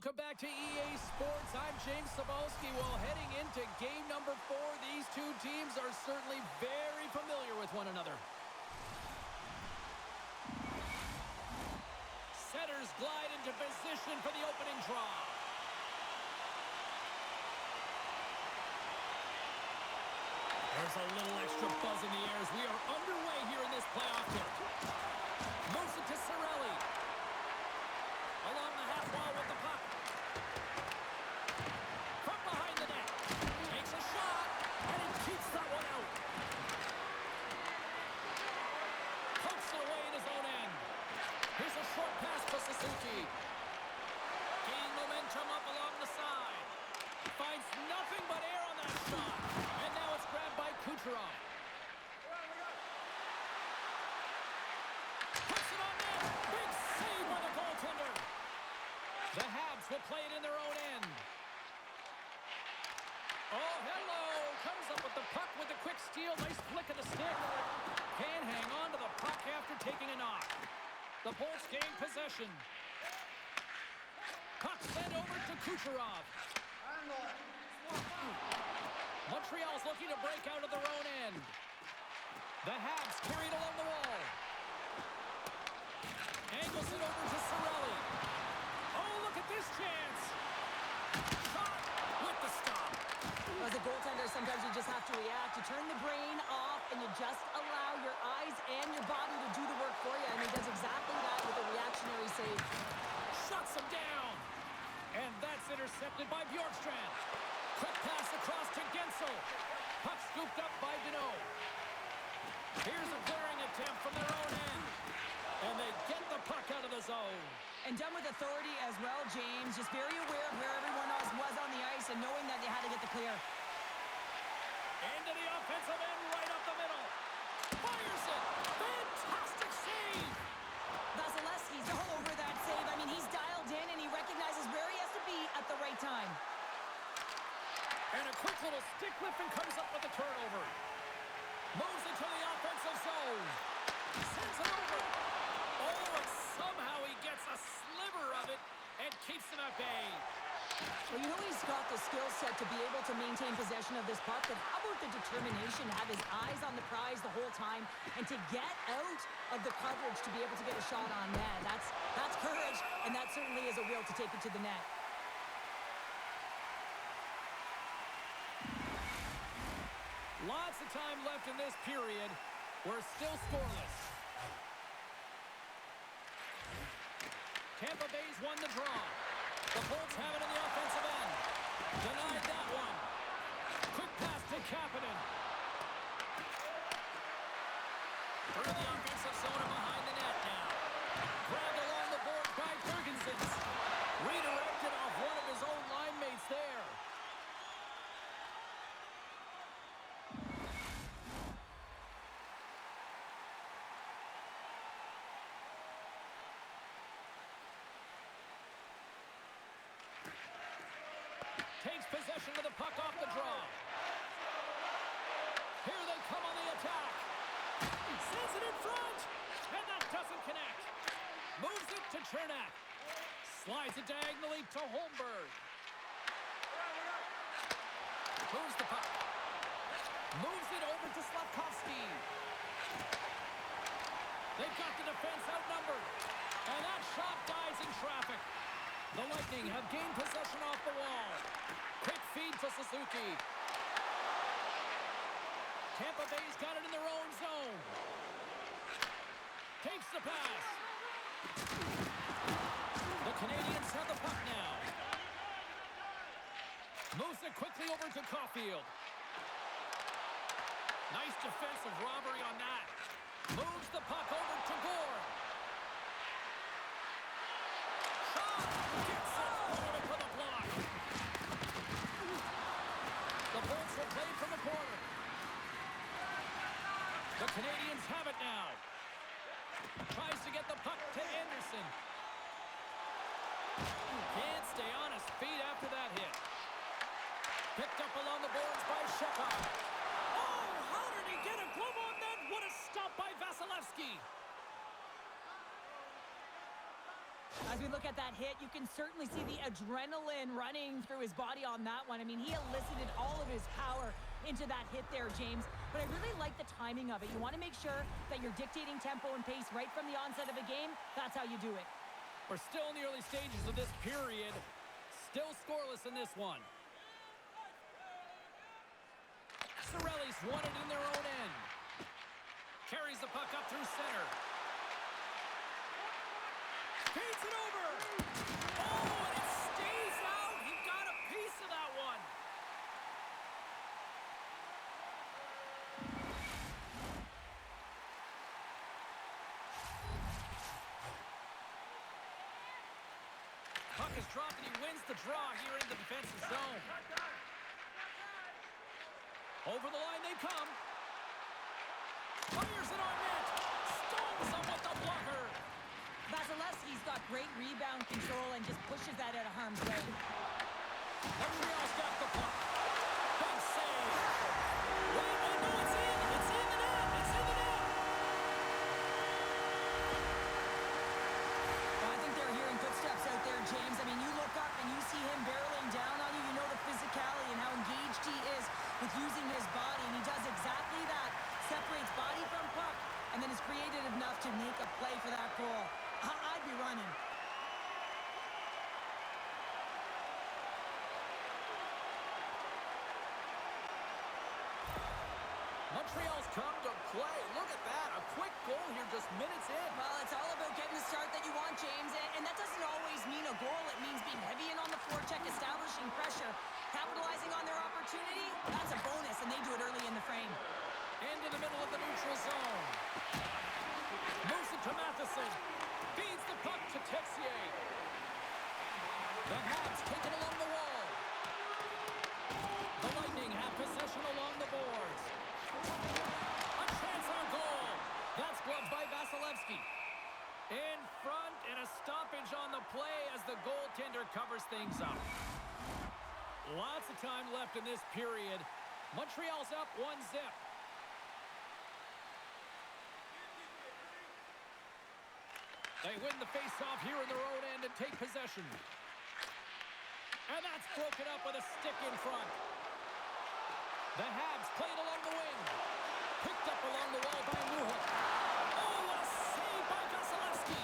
Welcome back to EA Sports. I'm James Cebulski. Well, heading into game number 4, these two teams are certainly very familiar with one another. Setters glide into position for the opening draw. There's a little extra buzz in the air as we are underway here in this playoff tilt. Moves it to Cirelli. Along the half wall with the puck. From behind the net. Takes a shot, and he keeps that one out. Pokes it away in his own end. Here's a short pass for Suzuki. Gaining momentum up along the side. Finds nothing but air on that shot. And now it's grabbed by Kucherov. Puts it on net. Big save by the goaltender. The Habs will play it in their own end. Oh, hello. Comes up with the puck with a quick steal. Nice flick of the stick. Can hang on to the puck after taking a knock. The Bolts gain possession. Puck sent over to Kucherov. Montreal's looking to break out of their own end. The Habs carried along the wall. Angles it over to Cirelli. Oh, look at this chance. Shot with the stop. As a goaltender, sometimes you just have to react. You turn the brain off, and you just allow your eyes and your body to do the work for you. And he does exactly that with a reactionary save. Shuts him down. And that's intercepted by Bjorkstrand. Quick pass across to Gensel. Puck scooped up by Deneau. Here's a clearing attempt from their own end. And they get the puck out of the zone. And done with authority as well, James. Just very aware of where everyone else was on the ice and knowing that they had to get the clear. Into the offensive end, right up the middle. Fires it. Fantastic save. Vasilevsky's all over that save. I mean, he's dialed in and he recognizes where he has to be at the right time. And a quick little stick lift and comes up with a turnover. Moves into the offensive zone. Sends it over. Oh, and somehow he gets a sliver of it and keeps him at bay. Well, you know he's got the skill set to be able to maintain possession of this puck, but how about the determination to have his eyes on the prize the whole time and to get out of the coverage to be able to get a shot on net? That's courage, and that certainly is a will to take it to the net. Lots of time left in this period. We're still scoreless. Tampa Bay's won the draw. The Bolts have it in the offensive end. Denied that one. Quick pass to Kapanen. Through the offensive zone and behind the net now. Grabbed along the board by Ferguson. Redirected off one of his own line mates there. Takes possession of the puck off the draw. Here they come on the attack. Sends it in front. And that doesn't connect. Moves it to Chernak. Slides it diagonally to Holmberg. Moves the puck. Moves it over to Slavkovsky. They've got the defense outnumbered. And that shot dies in traffic. The Lightning have gained possession off the wall. Quick feed to Suzuki. Tampa Bay's got it in their own zone. Takes the pass. The Canadiens have the puck now. Moves it quickly over to Caulfield. Nice defensive robbery on that. Moves the puck over to Gore. Will play from the corner. The Canadiens have it now. Tries to get the puck to Anderson. Can't stay on his feet after that hit. Picked up along the boards by Shekar. Oh, how did he get a glove on that? What a stop by Vasilevsky. As we look at that hit, you can certainly see the adrenaline running through his body on that one. I mean, he elicited all of his power into that hit there, James. But I really like the timing of it. You want to make sure that you're dictating tempo and pace right from the onset of a game. That's how you do it. We're still in the early stages of this period. Still scoreless in this one. Cirelli's won it in their own end. Carries the puck up through center. Feeds it over. Oh, and it stays out. He got a piece of that one. Puck is dropped and he wins the draw here in the defensive zone. Over the line they come. Fires it on net. Stones him with the blocker. Vasilevsky's got great rebound control and just pushes that out of harm's way. Montreal's got the puck. Big save. Wait, no, it's in. It's in the net. It's in the net. Well, I think they're hearing footsteps out there, James. I mean, you look up and you see him barreling down on you. You know the physicality and how engaged he is with using his body, and he does exactly that. Separates body from puck, and then is creative enough to make a play for that goal. I'd be running. Montreal's come to play. Look at that. A quick goal here just minutes in. Well, it's all about getting the start that you want, James, and that doesn't always mean a goal. It means being heavy in on the forecheck, establishing pressure, capitalizing on their opportunity. That's a bonus, and they do it early in the frame. Into the middle of the neutral zone. Moves it to Matheson. Feeds the puck to Texier. The Habs take it along the wall. The Lightning have possession along the boards. A chance on goal. That's gloved by Vasilevsky. In front, and a stoppage on the play as the goaltender covers things up. Lots of time left in this period. Montreal's up 1-0. They win the face-off here in their own end and take possession. And that's broken up with a stick in front. The Habs play it along the wing. Picked up along the wall by Newhook. Oh, what a save by Vasilevsky.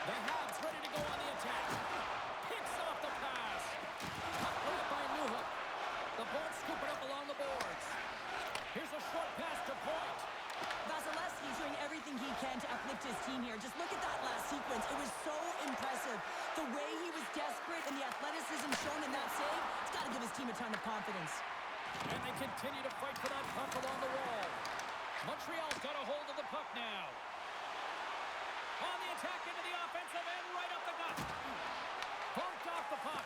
The Habs ready to go on the attack. Picks off the pass. Puck right by Newhook. The ball scooping up along the boards. Here's a short pass to Point. Vasilevsky's doing everything he can to uplift his team here. Just look at that last sequence. It was so impressive. The way he was desperate and the athleticism shown in that save, it's got to give his team a ton of confidence. And they continue to fight for that puck along the wall. Montreal's got a hold of the puck now. On the attack into the offensive end, right up the gut. Bumped off the puck.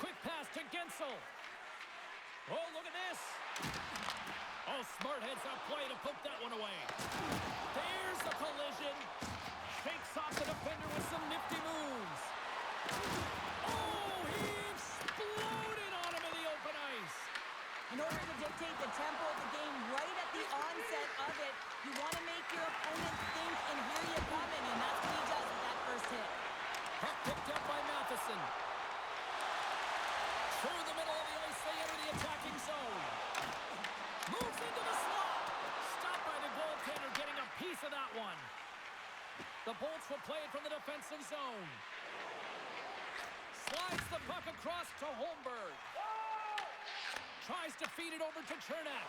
Quick pass to Gensel. Oh, look at this. Oh, smart heads up play to poke that one away. There's the collision. Shakes off the defender with some nifty moves. Oh, he exploded on him in the open ice. In order to dictate the tempo of the game right at the onset of it, you want to make your opponent think, and here you come in, and that's what he does with that first hit. Puck picked up by Matheson. Through the middle of the ice, they enter the attacking zone. Moves into the slot. Stopped by the goaltender, getting a piece of that one. The Bolts will play it from the defensive zone. Slides the puck across to Holmberg. Tries to feed it over to Chernak.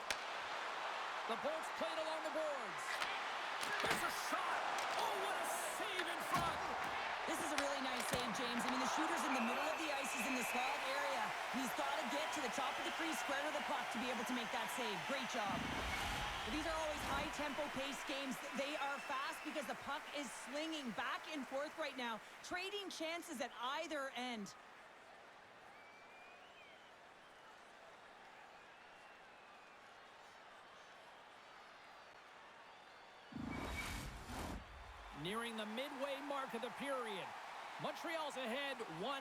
The Bolts play it along the boards. There's a shot. Oh, what a save in front. This is a really nice save, James. I mean, the shooter's in the middle of the ice. He's in the slot area. And he's got to get to the top of the crease, square to the puck to be able to make that save. Great job. But these are always high-tempo pace games. They are fast because the puck is slinging back and forth right now, trading chances at either end. Nearing the midway mark of the period. Montreal's ahead 1-0.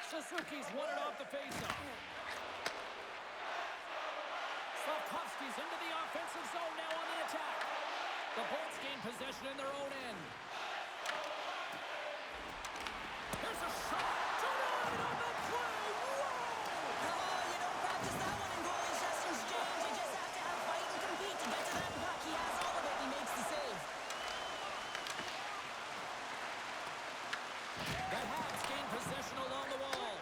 Suzuki's won it off the faceoff. Slavkovsky's into the offensive zone now on the attack. The Bolts gain possession in their own end. Here's a shot. Denied on the play. Whoa! Oh, you don't practice that one in goalie sessions, James. You just have to have fight and compete to get to that puck. He has all of it. He makes the save. The Habs gain possession along the wall.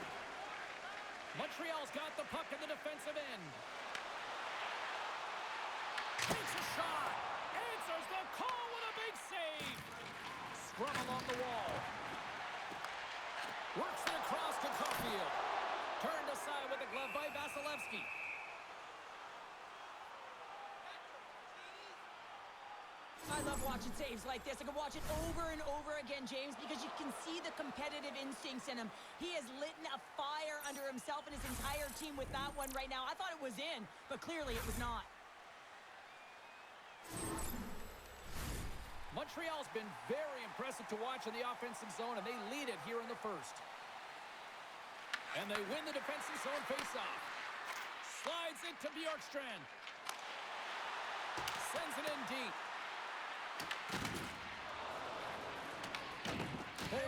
Montreal's got the puck in the defensive end. Takes a shot. Answers the call with a big save. Scrum along the wall. Works it across to Caulfield. Turned aside with the glove by Vasilevsky. I love watching saves like this. I can watch it over and over again, James, because you can see the competitive instincts in him. He has lit a fire under himself and his entire team with that one right now. I thought it was in, but clearly it was not. Montreal's been very impressive to watch in the offensive zone, and they lead it here in the first. And they win the defensive zone faceoff. Slides it to Bjorkstrand. Sends it in deep.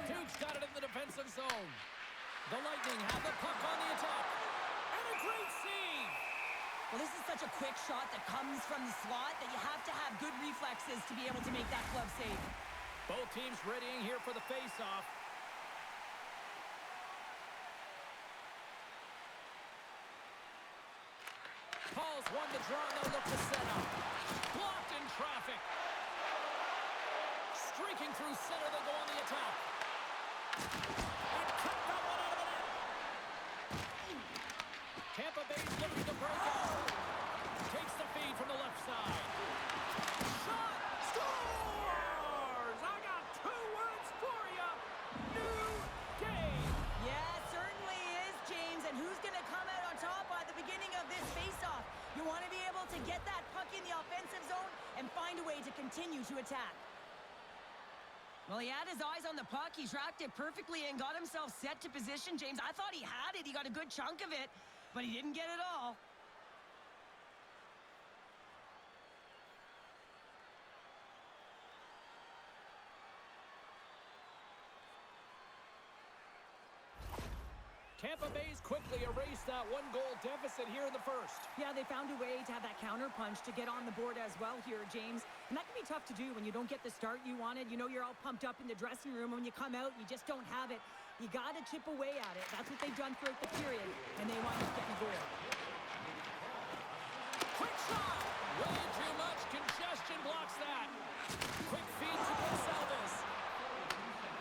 Duke's got it in the defensive zone. The Lightning have the puck on the attack. And a great save! Well, this is such a quick shot that comes from the slot that you have to have good reflexes to be able to make that glove save. Both teams readying here for the face-off. Paul's won the draw, and they'll look to set up. Blocked in traffic. Streaking through center, they go on the attack. And cut that one out of the net. Tampa Bay's looking to break out. Takes the feed from the left side. Shot! Scores! I got two words for you. New game. Yeah, it certainly is, James. And who's going to come out on top by the beginning of this face-off? You want to be able to get that puck in the offensive zone and find a way to continue to attack. Well, he had his eyes on the puck. He tracked it perfectly and got himself set to position, James. I thought he had it. He got a good chunk of it, but he didn't get it all. Tampa Bay's quickly erased that one-goal deficit here in the first. Yeah, they found a way to have that counter punch to get on the board as well here, James. And that can be tough to do when you don't get the start you wanted. You know, you're all pumped up in the dressing room. When you come out, you just don't have it. You got to chip away at it. That's what they've done throughout the period, and they wind up getting a goal. Quick shot! Way too much congestion blocks that. Quick feed to Gonsalves.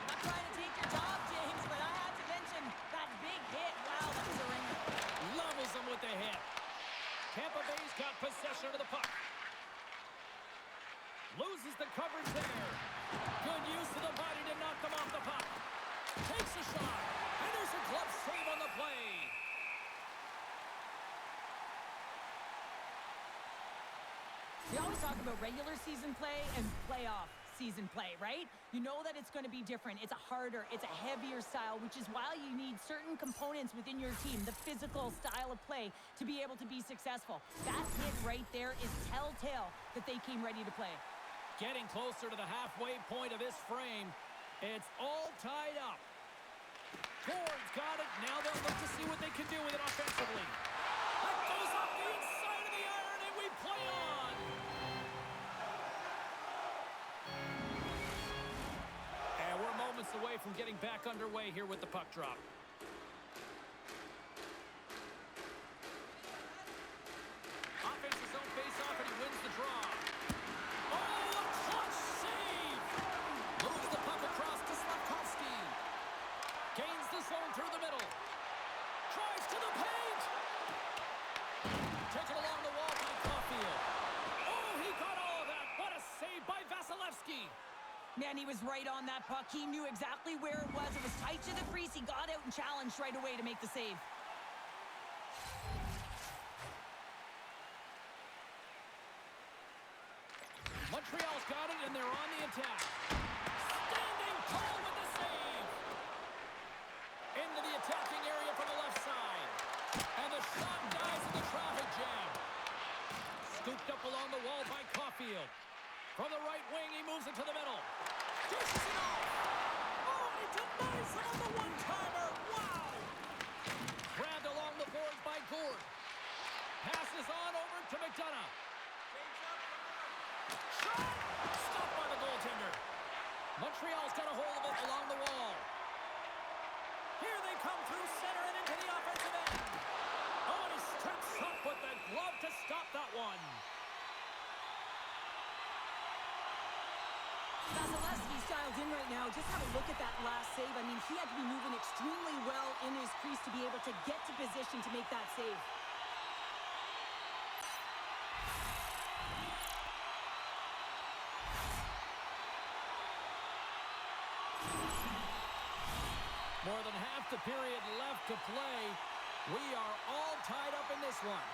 Not trying to take your job, James, but I have to mention that big hit. Wow, that was a ringer. Levels them with the hit. Tampa Bay's got possession of the puck. Loses the coverage there. Good use of the body to knock them off the puck. Takes a shot. And there's a glove save on the play. We always talk about regular season play and playoff season play, right? You know that it's going to be different. It's a harder, it's a heavier style, which is why you need certain components within your team, the physical style of play, to be able to be successful. That hit right there is telltale that they came ready to play. Getting closer to the halfway point of this frame. It's all tied up. Ford's got it. Now they'll look to see what they can do with it offensively. That goes up the inside of the iron, and we play on. And we're moments away from getting back underway here with the puck drop. Offensive zone face-off, and he wins the draw. Oh, a clutch save! Moves the puck across to Slavkovsky. Gains the zone through the middle. Tries to the paint. Taken along the wall by Caulfield. Oh, he got all of that. What a save by Vasilevsky. Man, he was right on that puck. He knew exactly where it was. It was tight to the crease. He got out and challenged right away to make the save. Montreal's got it, and they're on the attack. Standing tall with the save. Into the attacking area from the left side. And the shot dies in the traffic jam. Scooped up along the wall by Caulfield. From the right wing, he moves it to the middle. Dishes it off. Oh, and he denies him on the one-timer. Wow! Grabbed along the boards by Gourde. Passes on over to McDonough. Shot! Stopped by the goaltender. Montreal's got a hold of it along the wall. Here they come through center and into the offensive end. Oh, and he steps up with the glove to stop that one. Vasilevsky's dialed in right now. Just have a look at that last save. I mean, he had to be moving extremely well in his crease to be able to get to position to make that save. More than half the period left to play. We are all tied up in this one.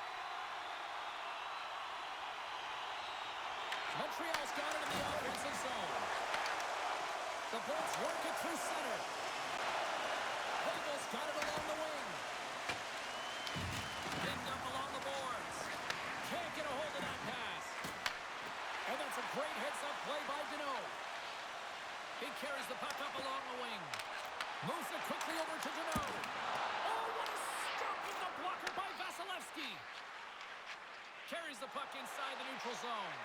Montreal's got it in the offensive zone. The Bolts work it through center. Hagel's got it along the wing. Pinned up along the boards. Can't get a hold of that pass. And that's a great heads-up play by Deneau. He carries the puck up along the wing. Moves it quickly over to Deneau. Oh, what a stop with the blocker by Vasilevsky. Carries the puck inside the neutral zone.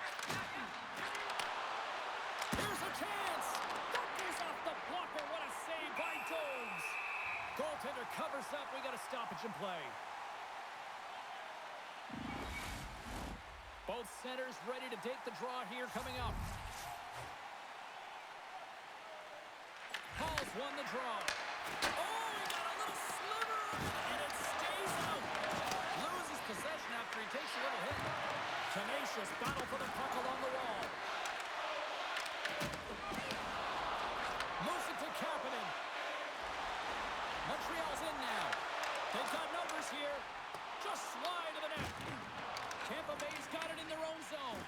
Here's a chance. That goes off the blocker. What a save by Domes. Goaltender covers up. We got a stoppage in play. Both centers ready to take the draw here coming up. Paul's won the draw. Oh, he got a little sliver of it, and it stays out. Loses possession after he takes a little hit. Tenacious battle for the puck along the wall. Moves it to Kapanen. Montreal's in now. They've got numbers here. Just slide to the net. Tampa Bay's got it in their own zone.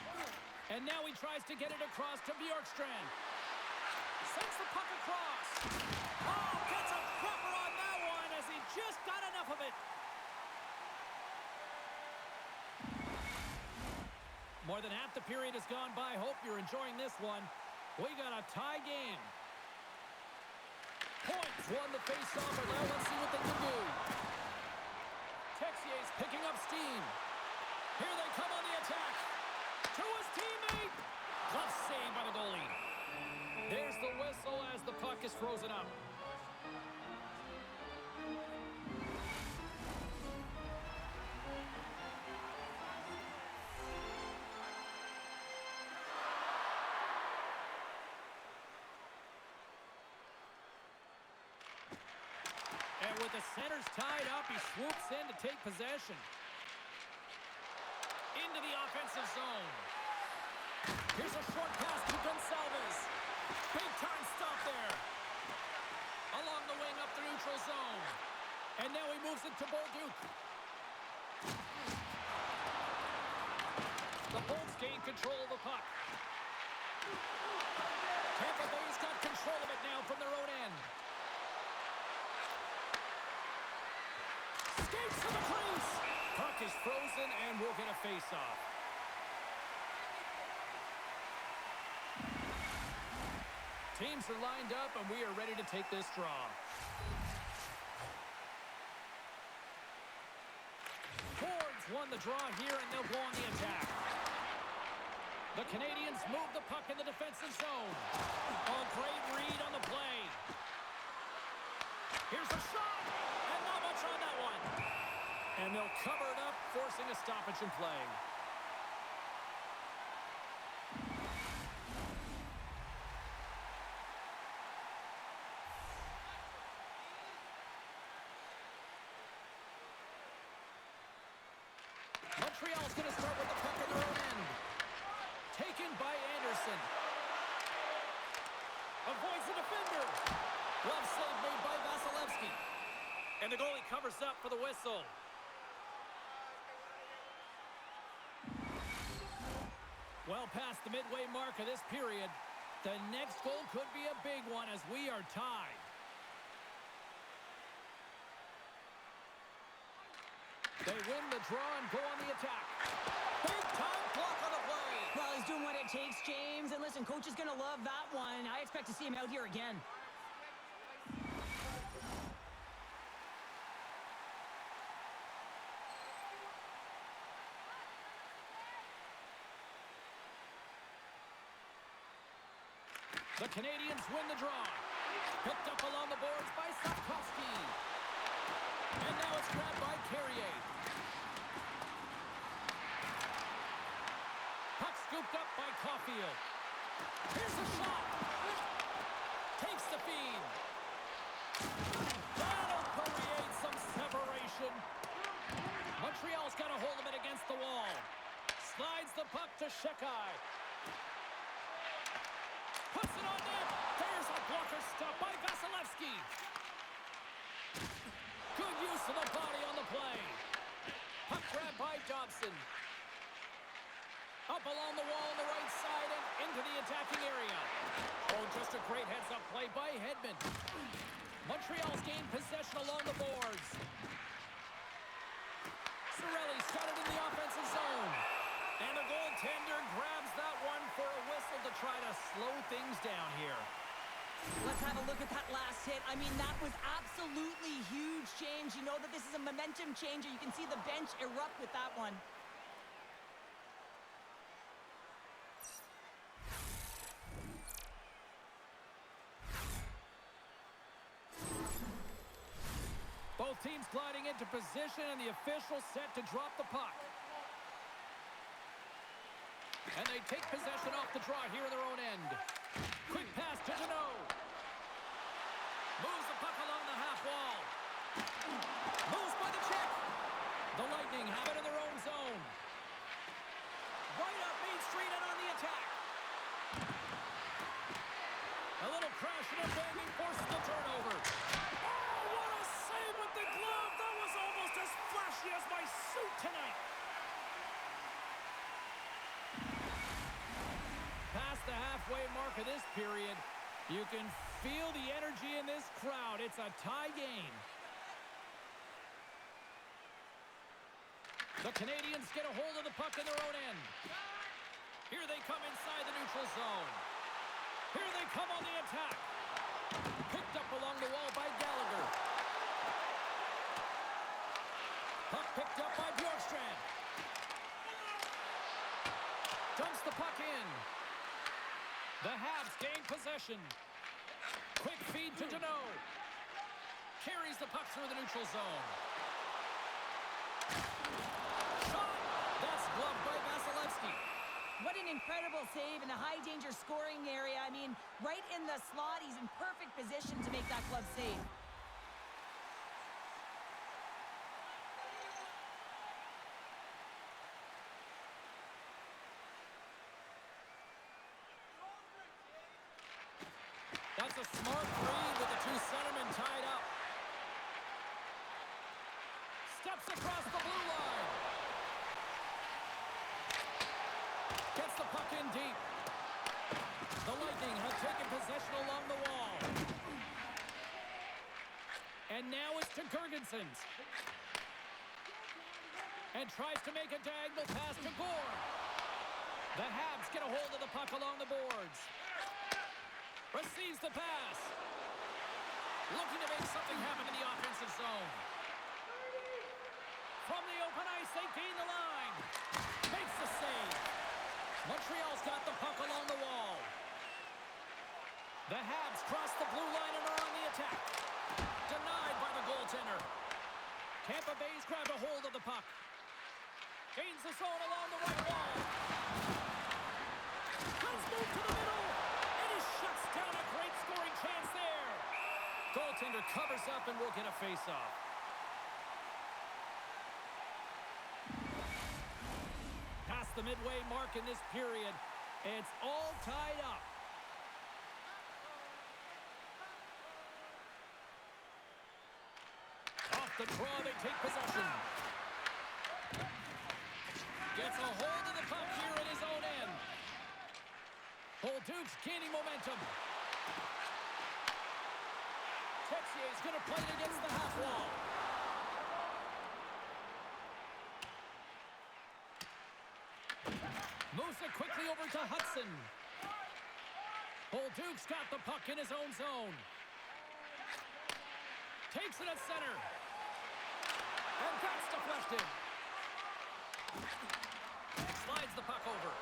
And now he tries to get it across to Bjorkstrand. Sends the puck across. Oh, gets a cropper on that one as he just got enough of it. More than half the period has gone by. Hope you're enjoying this one. We got a tie game. Points won the face-off, and now let's see what they can do. Texier's picking up steam. Here they come on the attack. To his teammate. Glove save by the goalie. There's the whistle as the puck is frozen up. And with the centers tied up, he swoops in to take possession. Into the offensive zone. Here's a short pass to Gonçalves. Big time stop there. Along the wing up the neutral zone. And now he moves it to Bolduc. The Bolts gain control of the puck. Tampa Bay's got control of it now from their own end. Skates to the crease. Puck is frozen and we'll get a face-off. Teams are lined up, and we are ready to take this draw. Fords won the draw here, and they'll go on the attack. The Canadiens move the puck in the defensive zone. A great read on the play. Here's a shot, and not much on that one. And they'll cover it up, forcing a stoppage in play. Montreal's going to start with the puck in their own end. Taken by Anderson. Avoids the defender. Glove save made by Vasilevsky. And the goalie covers up for the whistle. Well past the midway mark of this period. The next goal could be a big one as we are tied. They win the draw and go on the attack. Big time block on the play. Well, he's doing what it takes, James. And listen, coach is going to love that one. I expect to see him out here again. The Canadiens win the draw. Picked up along the boards by Sapkowski. And now it's grabbed by Carrier. Puck scooped up by Caulfield. Here's a shot. Takes the feed. That'll create some separation. Montreal's got a hold of it against the wall. Slides the puck to Shekai. Puts it on net. There's a blocker stop by Vasilevsky. Good use of the body on the play. Puck grab by Dobson. Up along the wall on the right side and into the attacking area. Oh, just a great heads-up play by Hedman. Montreal's gained possession along the boards. Cirelli's got it in the offensive zone. And the goaltender grabs that one for a whistle to try to slow things down here. Let's have a look at that last hit. I mean, that was absolutely huge, James. You know that this is a momentum changer. You can see the bench erupt with that one. Both teams gliding into position, and the official set to drop the puck. And they take possession off the draw here in their own end. Quick pass to Deneau. Moves the puck along the half wall. Moves by the check. The Lightning have it in their own zone. Right up Main Street and on the attack. A little crash and a banging forces the turnover. Oh, what a save with the glove. That was almost as flashy as my suit tonight. Past the halfway mark of this period, you can feel the energy in this crowd. It's a tie game. The Canadiens get a hold of the puck in their own end. Here they come inside the neutral zone. Here they come on the attack. Picked up along the wall by Gallagher. Puck picked up by Bjorkstrand. Dumps the puck in. The Habs gain possession. Quick feed to Deneau. Carries the puck through the neutral zone. Shot! That's gloved by Vasilevsky. What an incredible save in the high-danger scoring area. I mean, right in the slot, he's in perfect position to make that glove save. That's a smart read with the two centermen tied up. Steps across the blue line. Gets the puck in deep. The Lightning have taken possession along the wall. And now it's to Gergensons. And tries to make a diagonal pass to Gore. The Habs get a hold of the puck along the boards. Receives the pass. Looking to make something happen in the offensive zone. From the open ice, they gain the line. Makes the save. Montreal's got the puck along the wall. The Habs cross the blue line and are on the attack. Denied by the goaltender. Tampa Bay's grabbed a hold of the puck. Gains the zone along the right wall. Let's move to the middle. Shuts down a great scoring chance there. Goaltender covers up and will get a face-off. Past the midway mark in this period, it's all tied up. Off the draw, they take possession. Gets a hold of the puck here in his own end. Duke's gaining momentum. Texier's going to play it against the half wall. Moves it quickly over to Hudson. Bolduc's got the puck in his own zone. Takes it at center. And that's deflected. Slides the puck over.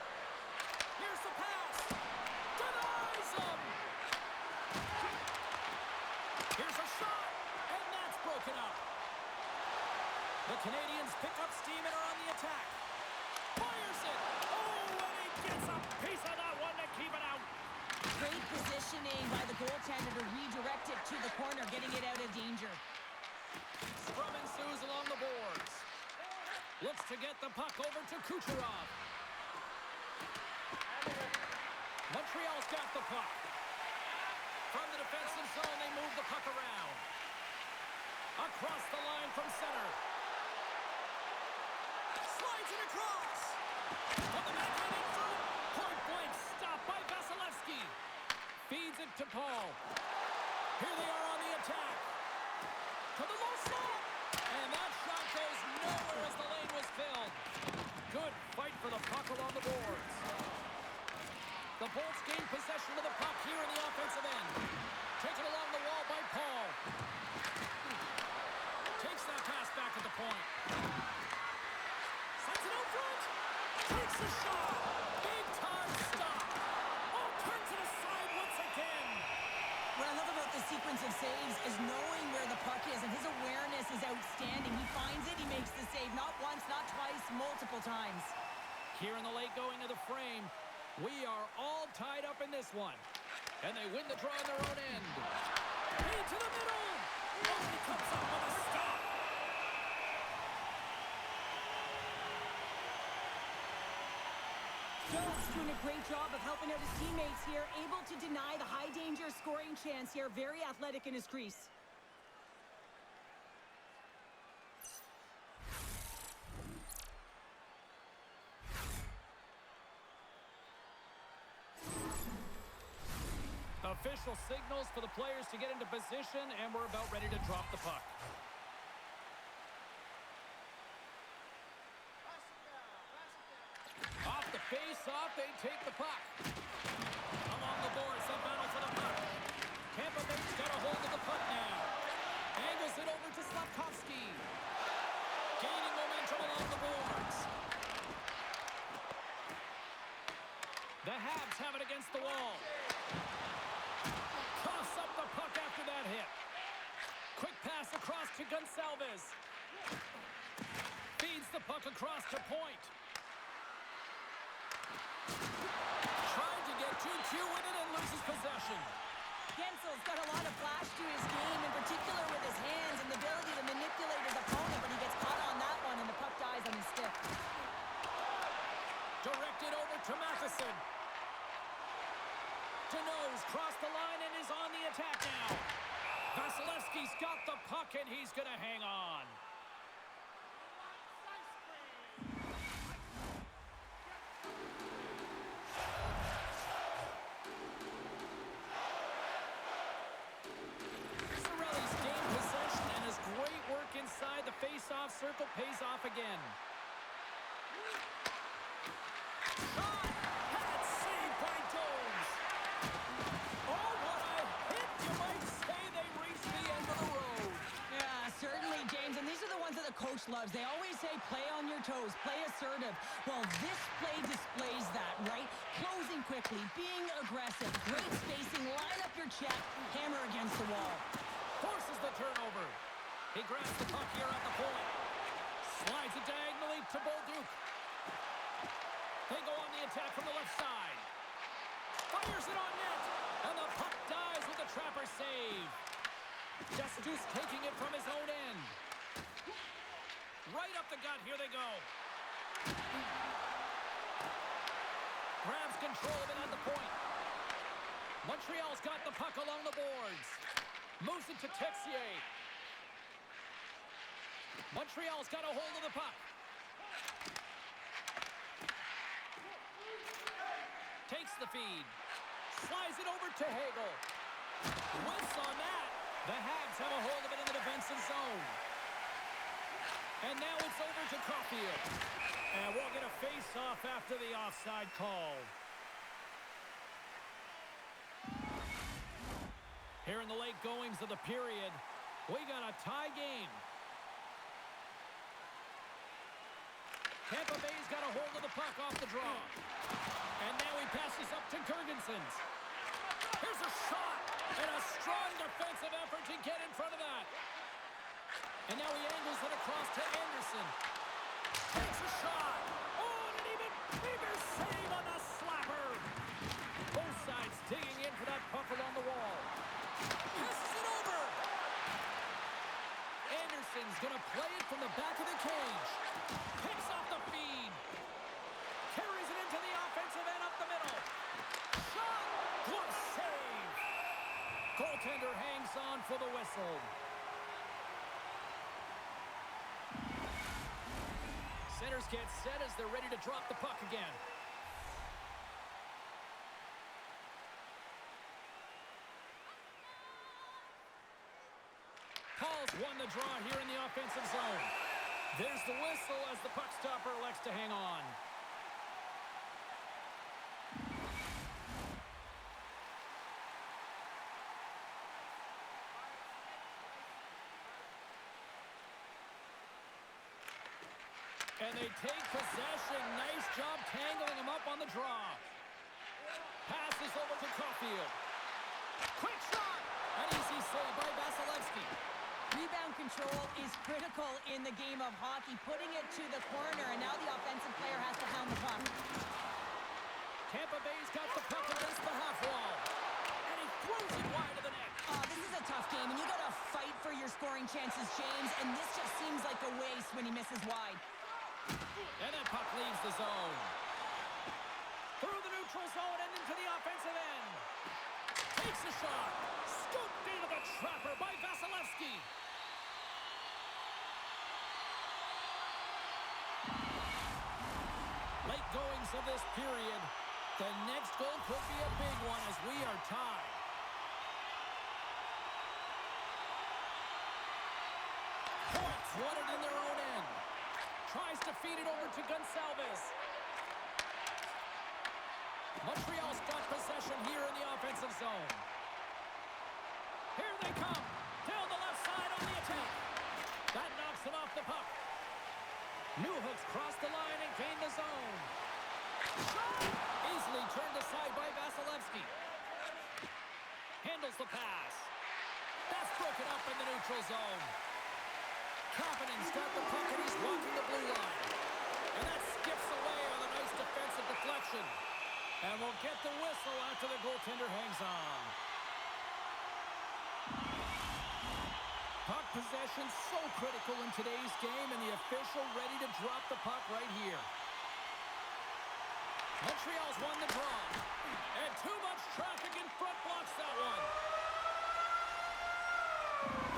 Here's the pass. Denies him. Here's a shot. And that's broken up. The Canadiens pick up steam and are on the attack. Fires it. Oh, and he gets a piece of that one to keep it out. Great positioning by the goaltender to redirect it to the corner, getting it out of danger. Scrum ensues along the boards. Looks to get the puck over to Kucherov. Montreal's got the puck. From the defensive zone, they move the puck around. Across the line from center. Slides it across. On the back heading through. Point blank stop by Vasilevsky. Feeds it to Paul. Here they are on the attack. To the low slot. And that shot goes nowhere as the lane was filled. Good fight for the puck along the boards. The Bolts gain possession of the puck here in the offensive end. Taken along the wall by Paul. Takes that pass back at the point. Sends it out front. Takes a shot. Big time stop. Oh, turns it aside once again. What I love about the sequence of saves is knowing where the puck is, and his awareness is outstanding. He finds it, he makes the save, not once, not twice, multiple times. Here in the late going of the frame, we are all tied up in this one. And they win the draw on their own end. Into the middle. Oh, he comes up with a stop. Jones doing a great job of helping out his teammates here, able to deny the high-danger scoring chance here. Very athletic in his crease. Official signals for the players to get into position, and we're about ready to drop the puck. Off the face-off, they take the puck. Along the boards, they battle for the puck. Tampa Bay's got a hold of the puck now. Angles it over to Slafkovsky. Gaining momentum along the boards. The Habs have it against the wall. Coughs up the puck after that hit. Quick pass across to Gonçalves. Feeds the puck across to point. Tried to get 2-2 with it and loses possession. Gensel's got a lot of flash to his game, in particular with his hands and the ability to manipulate his opponent, but he gets caught on that one and the puck dies on his stick. Directed over to Matheson. Deneau's crossed the line and is on the attack now. Vasilevsky's got the puck and he's going to hang on. Cirelli's gained possession and his great work inside the face-off circle pays off again. Shot! Had saved by Jones. Oh, what a hit! You might say they reached the end of the road. Yeah, certainly, James. And these are the ones that the coach loves. They always say, play on your toes, play assertive. Well, this play displays that, right? Closing quickly, being aggressive, great spacing, line up your check, hammer against the wall. Forces the turnover. He grabs the puck here at the point. Slides it diagonally to Bolduc. They go on the attack from the left side. Fires it on net. And the puck dies with the trapper save. Justus taking it from his own end. Right up the gut. Here they go. Grabs control of it at the point. Montreal's got the puck along the boards. Moves it to Texier. Montreal's got a hold of the puck. Takes the feed. Slides it over to Hagel. Whiffs on that. The Habs have a hold of it in the defensive zone. And now it's over to Caulfield. And we'll get a face-off after the offside call. Here in the late goings of the period, we got a tie game. Tampa Bay's got a hold of the puck off the draw. And now he passes up to Gergensons. Here's a shot and a strong defensive effort to get in front of that. And now he angles it across to Anderson. Takes a shot. Oh, and an even bigger save on the slapper. Both sides digging in for that puck along the wall. Passes it over. Anderson's going to play it from the back of the cage. Picks off the feed. Carries it into the offensive end up the middle. Shot. Glove save. Goaltender hangs on for the whistle. Centers get set as they're ready to drop the puck again. Paul's won the draw here in the offensive zone. There's the whistle as the puck stopper elects to hang on. And they take possession. Nice job tangling him up on the draw. Passes over to Caulfield. Quick shot! An easy save by Vasilevsky. Rebound control is critical in the game of hockey. Putting it to the corner, and now the offensive player has to hound the puck. Tampa Bay's got the puck against the half wall. And he throws it wide of the net. Oh, this is a tough game, and you got to fight for your scoring chances, James. And this just seems like a waste when he misses wide. And that puck leaves the zone. Through the neutral zone and into the offensive end. Takes a shot. Scooped into the trapper by Vasilevsky. Late goings of this period. The next goal could be a big one as we are tied. Points won it in their own end. Tries to feed it over to Gonçalves. Montreal's got possession here in the offensive zone. Here they come. Down the left side on the attack. That knocks it off the puck. Newhook's crossed the line and gained the zone. Shot! Easily turned aside by Vasilevsky. Handles the pass. That's broken up in the neutral zone. Kapanen's got the puck and he's walking the blue line. And that skips away on a nice defensive deflection. And we'll get the whistle after the goaltender hangs on. Puck possession so critical in today's game, and the official ready to drop the puck right here. Montreal's won the draw. And too much traffic in front blocks that one.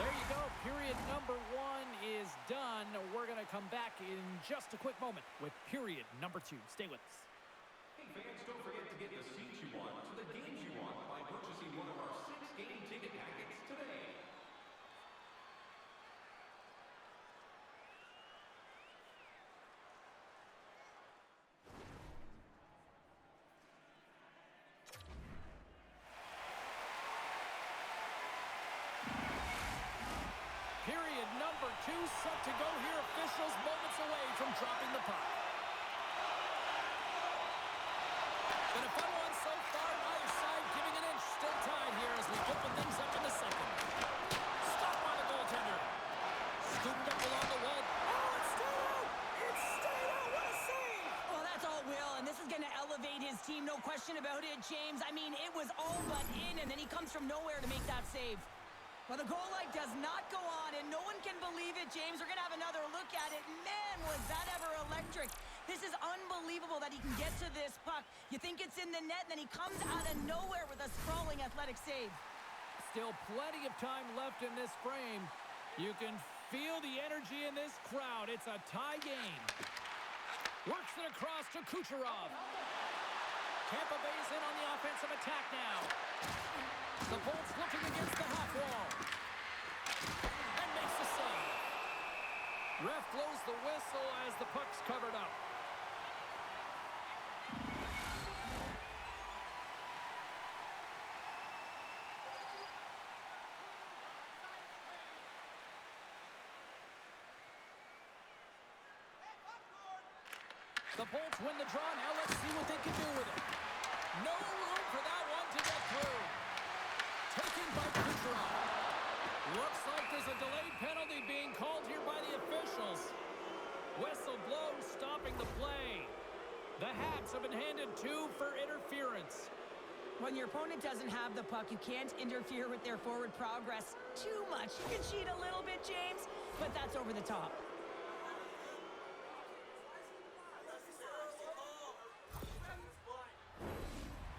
There you go. Period number 1 is done. We're going to come back in just a quick moment with period number 2. Stay with us. Hey fans, don't forget to get the seats you want to the games you want by purchasing one of our 6 game ticket packets today. Period number 2 set to go here. Officials moments away from dropping the puck. Been a fun one so far. Neither side giving an inch. Still tied here as we open things up in the second. Stopped by the goaltender. Scooped up along the wall. Oh, it's stayed out! It's stayed out! What a save! Well, that's all Will, and this is going to elevate his team, no question about it, James. I mean, it was all but in, and then he comes from nowhere to make that save. Well, the goal light does not go on, and no one can believe it, James. We're going to have another look at it. Man, was that ever electric. This is unbelievable that he can get to this puck. You think it's in the net, and then he comes out of nowhere with a sprawling athletic save. Still plenty of time left in this frame. You can feel the energy in this crowd. It's a tie game. Works it across to Kucherov. Tampa Bay's in on the offensive attack now. The Bolts looking against the half wall. And makes the save. Ref blows the whistle as the puck's covered up. The Bolts win the draw. Now let's see what they can do with it. No room for that one to get through. Taken by Kucherov. Looks like there's a delayed penalty being called here by the officials. Whistle blown, stopping the play. The Habs have been handed 2 for interference. When your opponent doesn't have the puck, you can't interfere with their forward progress too much. You can cheat a little bit, James, but that's over the top.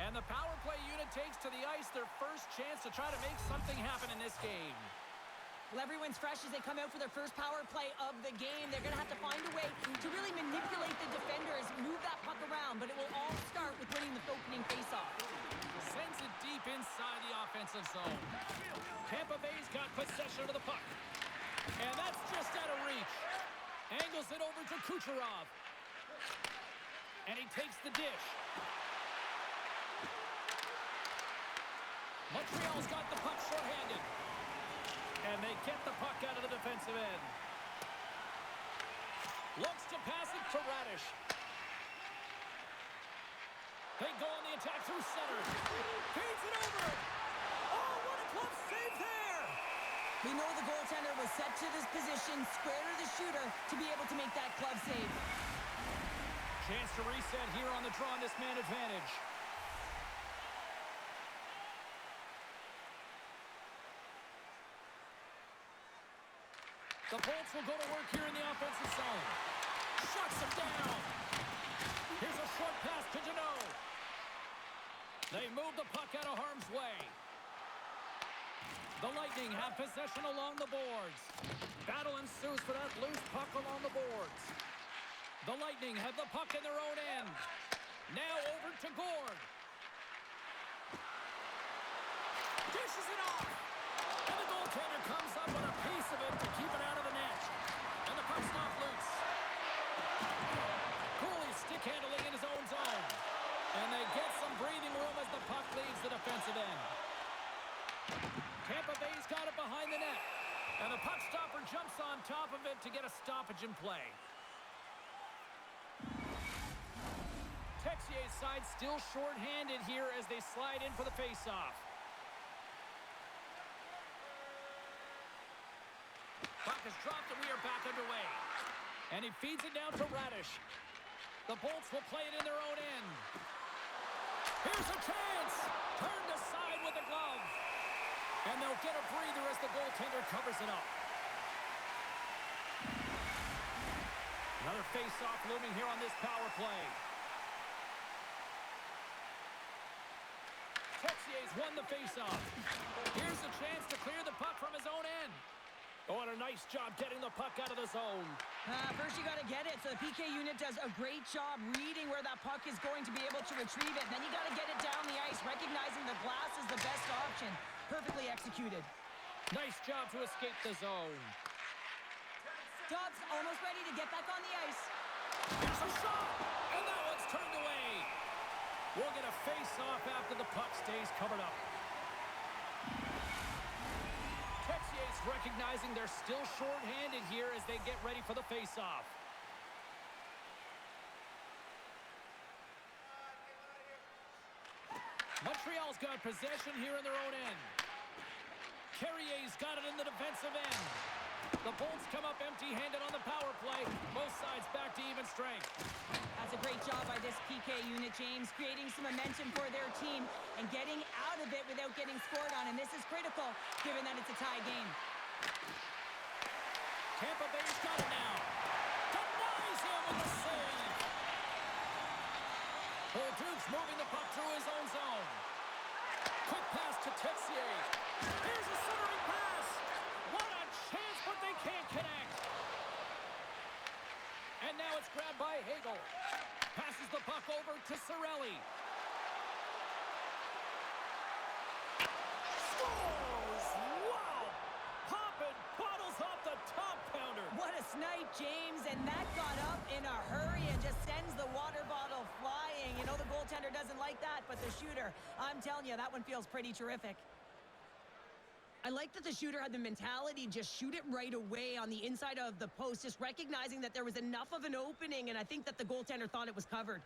And the power play unit takes to the ice their first chance to try to make something happen in this game. Well, everyone's fresh as they come out for their first power play of the game. They're going to have to find a way to really manipulate the defenders, move that puck around, but it will all start with winning the opening faceoff. Sends it deep inside the offensive zone. Tampa Bay's got possession of the puck. And that's just out of reach. Angles it over to Kucherov. And he takes the dish. Montreal's got the puck shorthanded. And they get the puck out of the defensive end. Looks to pass it to Radish. They go on the attack through center. Feeds it over. Oh, what a glove save there! We know the goaltender was set to this position, square to the shooter, to be able to make that glove save. Chance to reset here on the draw on this man advantage. The Bolts will go to work here in the offensive zone. Shuts him down. Here's a short pass to Deneau. They move the puck out of harm's way. The Lightning have possession along the boards. Battle ensues for that loose puck along the boards. The Lightning have the puck in their own end. Now over to Gord. Dishes it off. And the goaltender comes up with a piece of it to keep it out of the net. And the puck's not loose. Cooley stick handling in his own zone. And they get some breathing room as the puck leaves the defensive end. Tampa Bay's got it behind the net. And the puck stopper jumps on top of it to get a stoppage in play. Texier's side still short-handed here as they slide in for the face-off. Puck is dropped and we are back underway. And he feeds it down to Radish. The Bolts will play it in their own end. Here's a chance! Turned aside with a glove. And they'll get a breather as the goaltender covers it up. Another face-off looming here on this power play. Texier's won the face-off. Here's a chance to clear the puck from his own end. Oh, and a nice job getting the puck out of the zone. First you got to get it, so the PK unit does a great job reading where that puck is going to be able to retrieve it. Then you got to get it down the ice, recognizing the glass is the best option. Perfectly executed. Nice job to escape the zone. Dobbs almost ready to get back on the ice. There's a shot, and that one's turned away. We'll get a face-off after the puck stays covered up. Texier's recognizing they're still short-handed here as they get ready for the face-off. Montreal's got possession here in their own end. Carrier's got it in the defensive end. The Bolts come up empty-handed on the power play. Both sides back to even strength. That's a great job by this PK unit, James, creating some momentum for their team and getting out of it without getting scored on. And this is critical, given that it's a tie game. Tampa Bay's got it now. Denies him with a save. Duke's moving the puck through his own zone. Quick pass to Texier. Here's a centering pass. What a chance, but they can't connect. And now it's grabbed by Hagel. Passes the puck over to Cirelli. Scores! Wow! Popping bottles off the top pounder. What a snipe. James, and that got up in a hurry and just sends the water bottle flying. You know the goaltender doesn't like that, but the shooter, I'm telling you, that one feels pretty terrific. I like that the shooter had the mentality, just shoot it right away on the inside of the post, just recognizing that there was enough of an opening, and I think that the goaltender thought it was covered.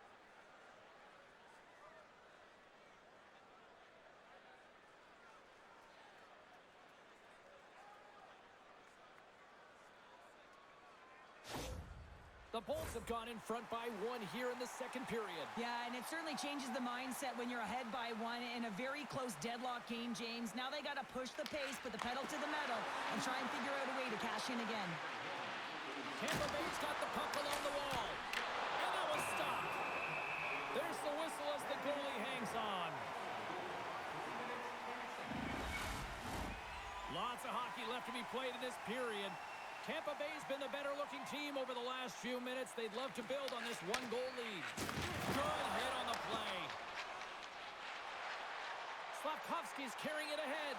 The Bolts have gone in front by 1 here in the second period. Yeah, and it certainly changes the mindset when you're ahead by 1 in a very close deadlock game, James. Now they got to push the pace, put the pedal to the metal, and try and figure out a way to cash in again. Tampa Bay's got the puck along the wall. And that was stopped. There's the whistle as the goalie hangs on. Lots of hockey left to be played in this period. Tampa Bay's been the better-looking team over the last few minutes. They'd love to build on this one-goal lead. Good hit on the play. Slavkovsky's carrying it ahead.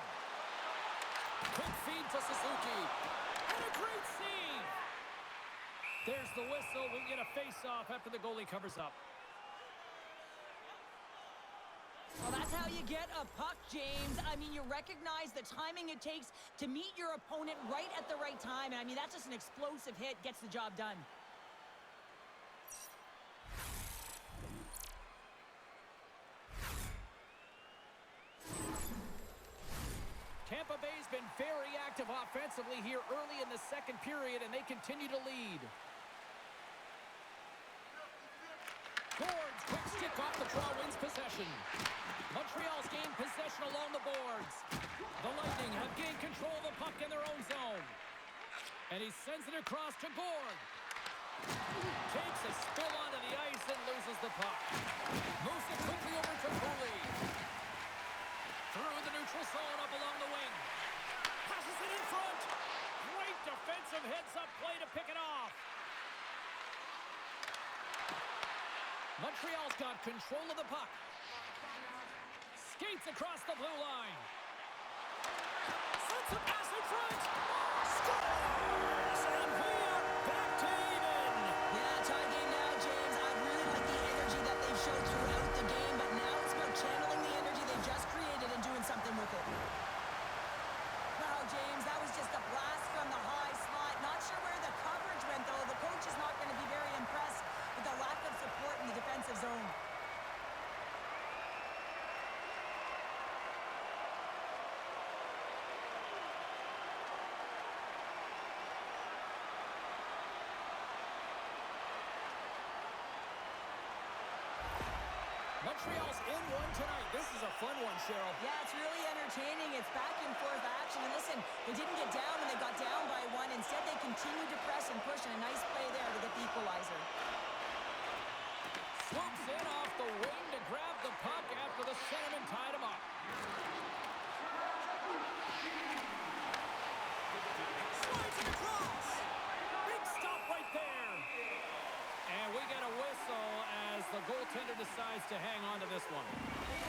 Quick feed to Suzuki. And a great save. There's the whistle. We'll get a face-off after the goalie covers up. Well, that's how you get a puck, James. I mean, you recognize the timing it takes to meet your opponent right at the right time. And I mean, that's just an explosive hit, gets the job done. Tampa Bay's been very active offensively here early in the second period, and they continue to lead. Gord's quick stick off the draw wins possession. Montreal's gained possession along the boards. The Lightning have gained control of the puck in their own zone. And he sends it across to Gord. Takes a spill onto the ice and loses the puck. Moves it quickly over to Cooley. Through the neutral zone up along the wing. Passes it in front. Great defensive heads-up play to pick it off. Montreal's got control of the puck. Skates across the blue line. Sends a pass in front. Scores! And we are back to even. Yeah, tie game now, James. I really like the energy that they've showed throughout the game, but now it's about channeling the energy they just created and doing something with it. Wow, James, that was just a blast from the high slot. Not sure where the coverage went, though. The coach is not going to be very impressed with the lack of support in the defensive zone. Montreal's in one tonight. This is a fun one, Cheryl. Yeah, it's really entertaining. It's back and forth action. And listen, they didn't get down when they got down by 1. Instead, they continued to press and push, and a nice play there to get the equalizer. Swoops in off the wing to grab the puck after the centerman tied him up. Slides it across. Big stop right there. And we get a whistle as the goaltender decides to hang on to this one.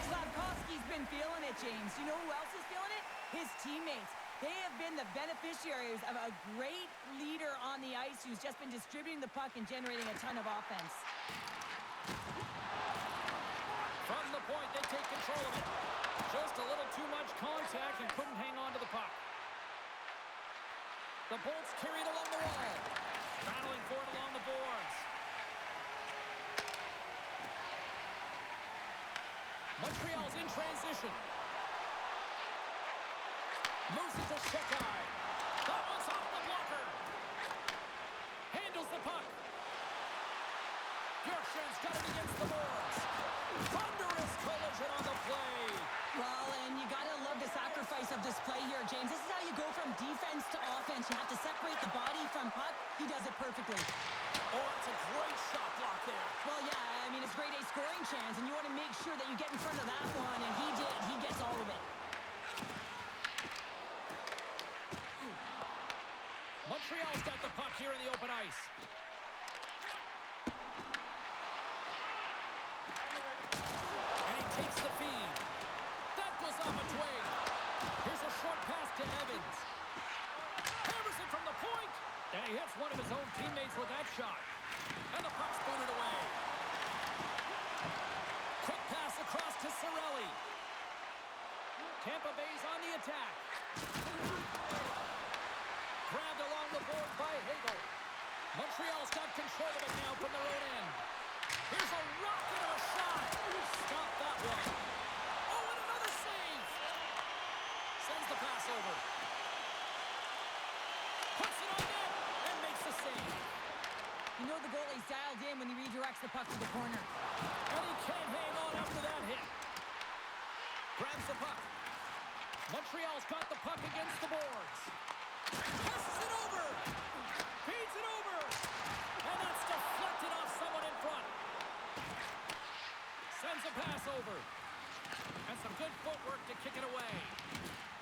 Slavkovsky's been feeling it, James. You know who else is feeling it? His teammates. They have been the beneficiaries of a great leader on the ice who's just been distributing the puck and generating a ton of offense. From the point, they take control of it. Just a little too much contact and couldn't hang on to the puck. The Bolts carry it along the wall. Battling for it along the boards. Montreal's in transition. Moves it to Shekai. That one's off the blocker. Handles the puck. Bjorkstrand's got it against the boards. Thunderous collision on the play. Well, and you got to love the sacrifice of this play here, James. This is how you go from defense to offense. You have to separate the body from puck. He does it perfectly. Oh, it's a great shot block there. Well, yeah, I mean, it's grade A scoring chance, and you want to make sure that you get in front of that one, and he did. He gets all of it. Montreal's got the puck here in the open ice. And he takes the feed. That goes off its way. Here's a short pass to Evans. Hammers it from the point. And he hits one of his own teammates with that shot. And the puck's booted away. Quick pass across to Cirelli. Tampa Bay's on the attack. Grabbed along the board by Hagel. Montreal's got control of it now from their own end. Here's a rocket of a shot. Stop that one. Oh, and another save. Sends the pass over. Puts it on net and makes the save. You know the goalie's dialed in when he redirects the puck to the corner. And he can't hang on after that hit. Grabs the puck. Montreal's got the puck against the boards. Passes it over. Feeds it over. And that's deflected off someone in front. Sends a pass over. And some good footwork to kick it away.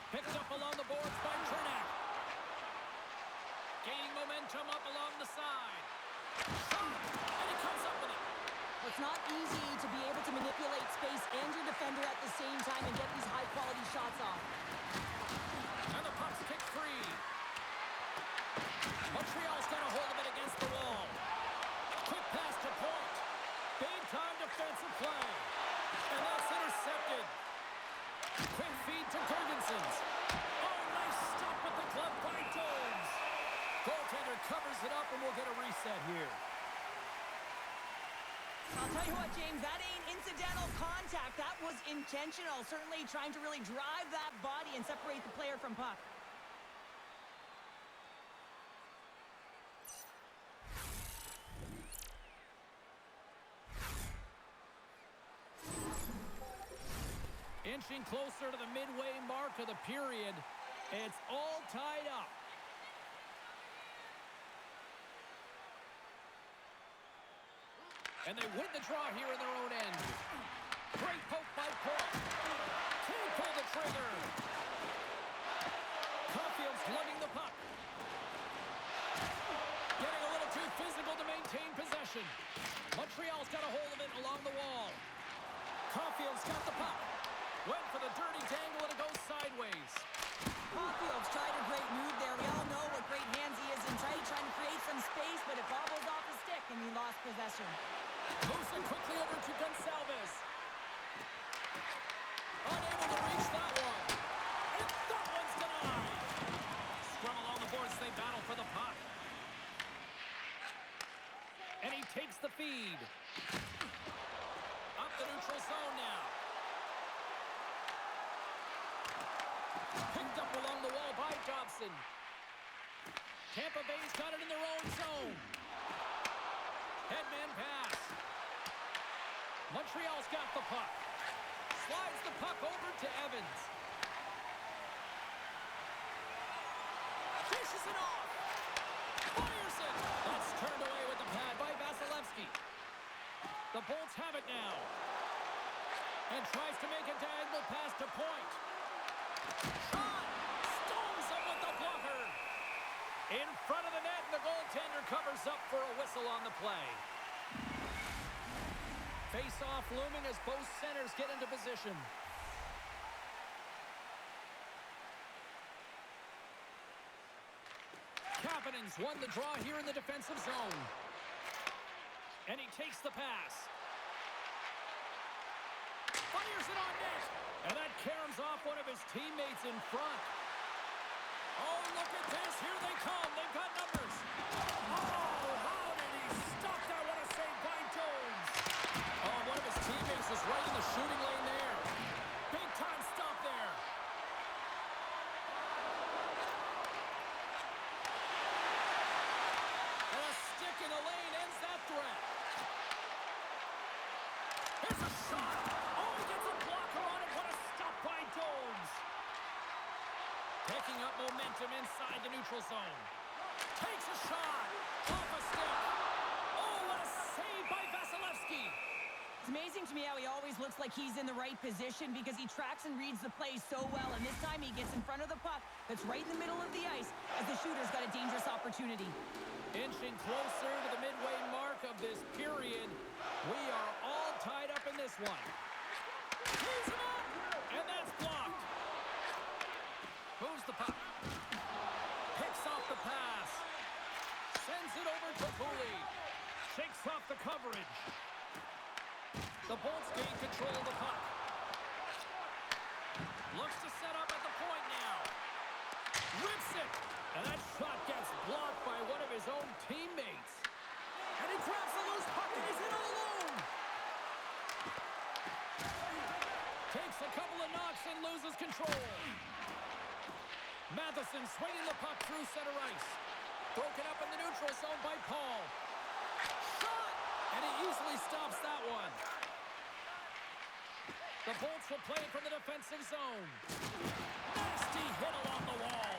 Picked up along the boards by Chernak. Gaining momentum up along the side. Shot! And he comes up with it. Well, it's not easy to be able to manipulate space and your defender at the same time and get these high-quality shots off. And the puck's kicked free. Montreal's got a hold of it against the wall. Quick pass to Point. Big-time defensive play. And that's intercepted. Quick feed to Gergensons. Oh, nice stop with the glove by Jones. Goaltender covers it up, and we'll get a reset here. I'll tell you what, James, that ain't incidental contact. That was intentional. Certainly trying to really drive that body and separate the player from puck. Inching closer to the midway mark of the period. It's all tied up. And they win the draw here in their own end. Great poke by Point. Can't pull the trigger. Caulfield's lugging the puck. Getting a little too physical to maintain possession. Montreal's got a hold of it along the wall. Caulfield's got the puck. Went for the dirty tangle and it goes sideways. Caulfield's tried a great move there. We all know what great hands he is in trying to create some space, but it bobbles off the stick and he lost possession. Moves it quickly over to Gonsalves. Unable to reach that one. And that one's denied. Scrum along the boards, they battle for the puck. And he takes the feed. Up the neutral zone now. Picked up along the wall by Dobson. Tampa Bay's got it in their own zone. Headman pass. Montreal's got the puck. Slides the puck over to Evans. Fishes it off. Fires it. That's turned away with the pad by Vasilevsky. The Bolts have it now. And tries to make a diagonal pass to Point. Shot! Stones him with the blocker. In front of the net, and the goaltender covers up for a whistle on the play. Face-off looming as both centers get into position. Kapanen's won the draw here in the defensive zone. And he takes the pass. Fires it on net. And that caroms off one of his teammates in front. Oh, look at this. Here they come. They've got numbers. Oh, how did he stop that? What a save by Jones. Oh, one of his teammates is right in the shooting lane there. Big time stop there. And a stick in the lane ends that threat. Here's a shot. Oh, he gets a blocker on it. What a stop by Jones. Picking up momentum inside the neutral zone. Takes a shot. Off a stick. Oh, what a save by Vasilevsky. It's amazing to me how he always looks like he's in the right position because he tracks and reads the play so well. And this time he gets in front of the puck that's right in the middle of the ice as the shooter's got a dangerous opportunity. Inching closer to the midway mark of this period. We are all tied up in this one. He's him up, and that's blocked. Moves the puck. Picks off the pass. it over to Pooley. Shakes off the coverage. The Bolts gain control of the puck. Looks to set up at the point now. Rips it. And that shot gets blocked by one of his own teammates. And he grabs the loose puck and he's in all alone. Takes a couple of knocks and loses control. Matheson swinging the puck through center ice. Broken up in the neutral zone by Paul. Shot! And he easily stops that one. The Bolts will play it from the defensive zone. Nasty hit along the wall.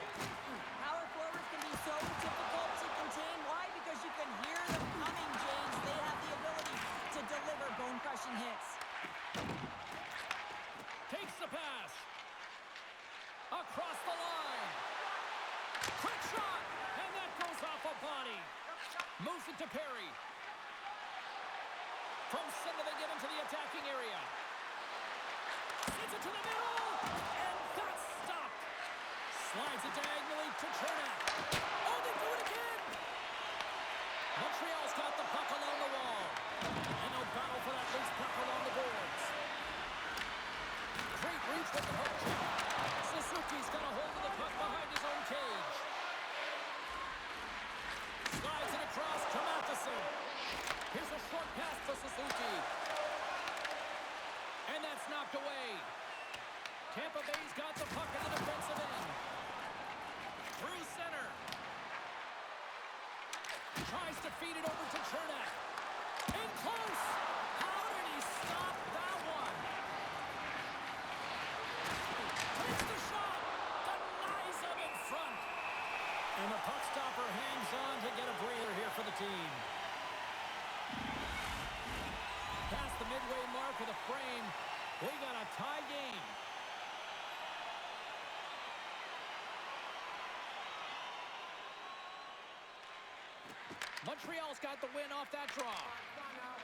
Power forwards can be so difficult to contain. Why? Because you can hear them coming, James. They have the ability to deliver bone-crushing hits. Takes the pass. Across the line. Quick shot. And that goes off a body. Moves it to Perry. From center they get into the attacking area. Sends it to the middle. And that's stopped. Slides it diagonally to Chernak. Oh, they do it again. Montreal's got the puck along the wall. And they'll battle for that loose puck along the boards. Great reach with the hook check. Suzuki's got a hold of the puck behind his own cage. Slides it across to Matheson. Here's a short pass to Suzuki. And that's knocked away. Tampa Bay's got the puck in the defensive end. Through center. Tries to feed it over to Chernak. In close. How did he stop that one? Takes the shot. Denies him in front. And the puck stopper hangs on to get a breather here for the team. Past the midway mark of the frame, we got a tie game. Montreal's got the win off that draw.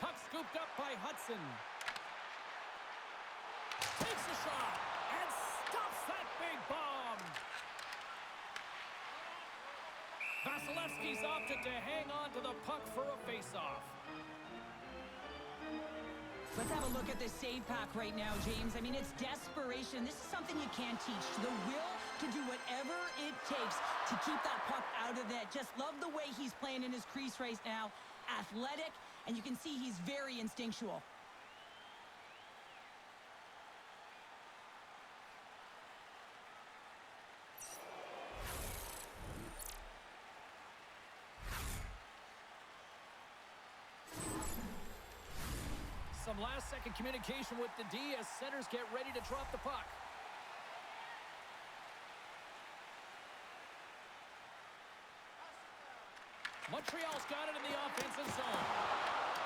Puck scooped up by Hudson. Takes a shot and stops that big bomb. Vasilevsky's opted to hang on to the puck for a face-off. Let's have a look at the save pack right now, James. I mean, it's desperation. This is something you can't teach. The will to do whatever it takes to keep that puck out of net. Just love the way he's playing in his crease right now. Athletic, and you can see he's very instinctual. Some last-second communication with the D as centers get ready to drop the puck. Montreal's got it in the offensive zone.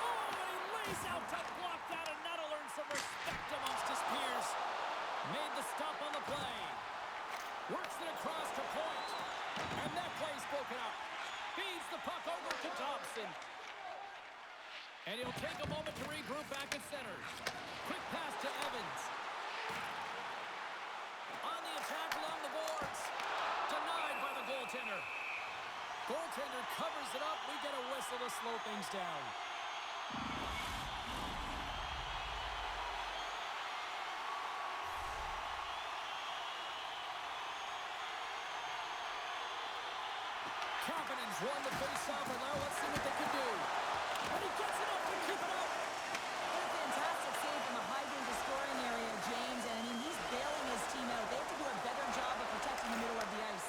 Oh, and he lays out to block that, and that'll earn some respect amongst his peers. Made the stop on the play. Works it across to point. And that play's broken up. Feeds the puck over to Thompson. And he'll take a moment to regroup back at center. Quick pass to Evans. On the attack along the boards. Denied by the goaltender. Goaltender covers it up. We get a whistle to slow things down. Kapanen's won the face-off, and now let's see what they can do. And he gets it up to keep it up. What a fantastic save from a high-danger scoring area, James. And I mean, he's bailing his team out. They have to do a better job of protecting the middle of the ice.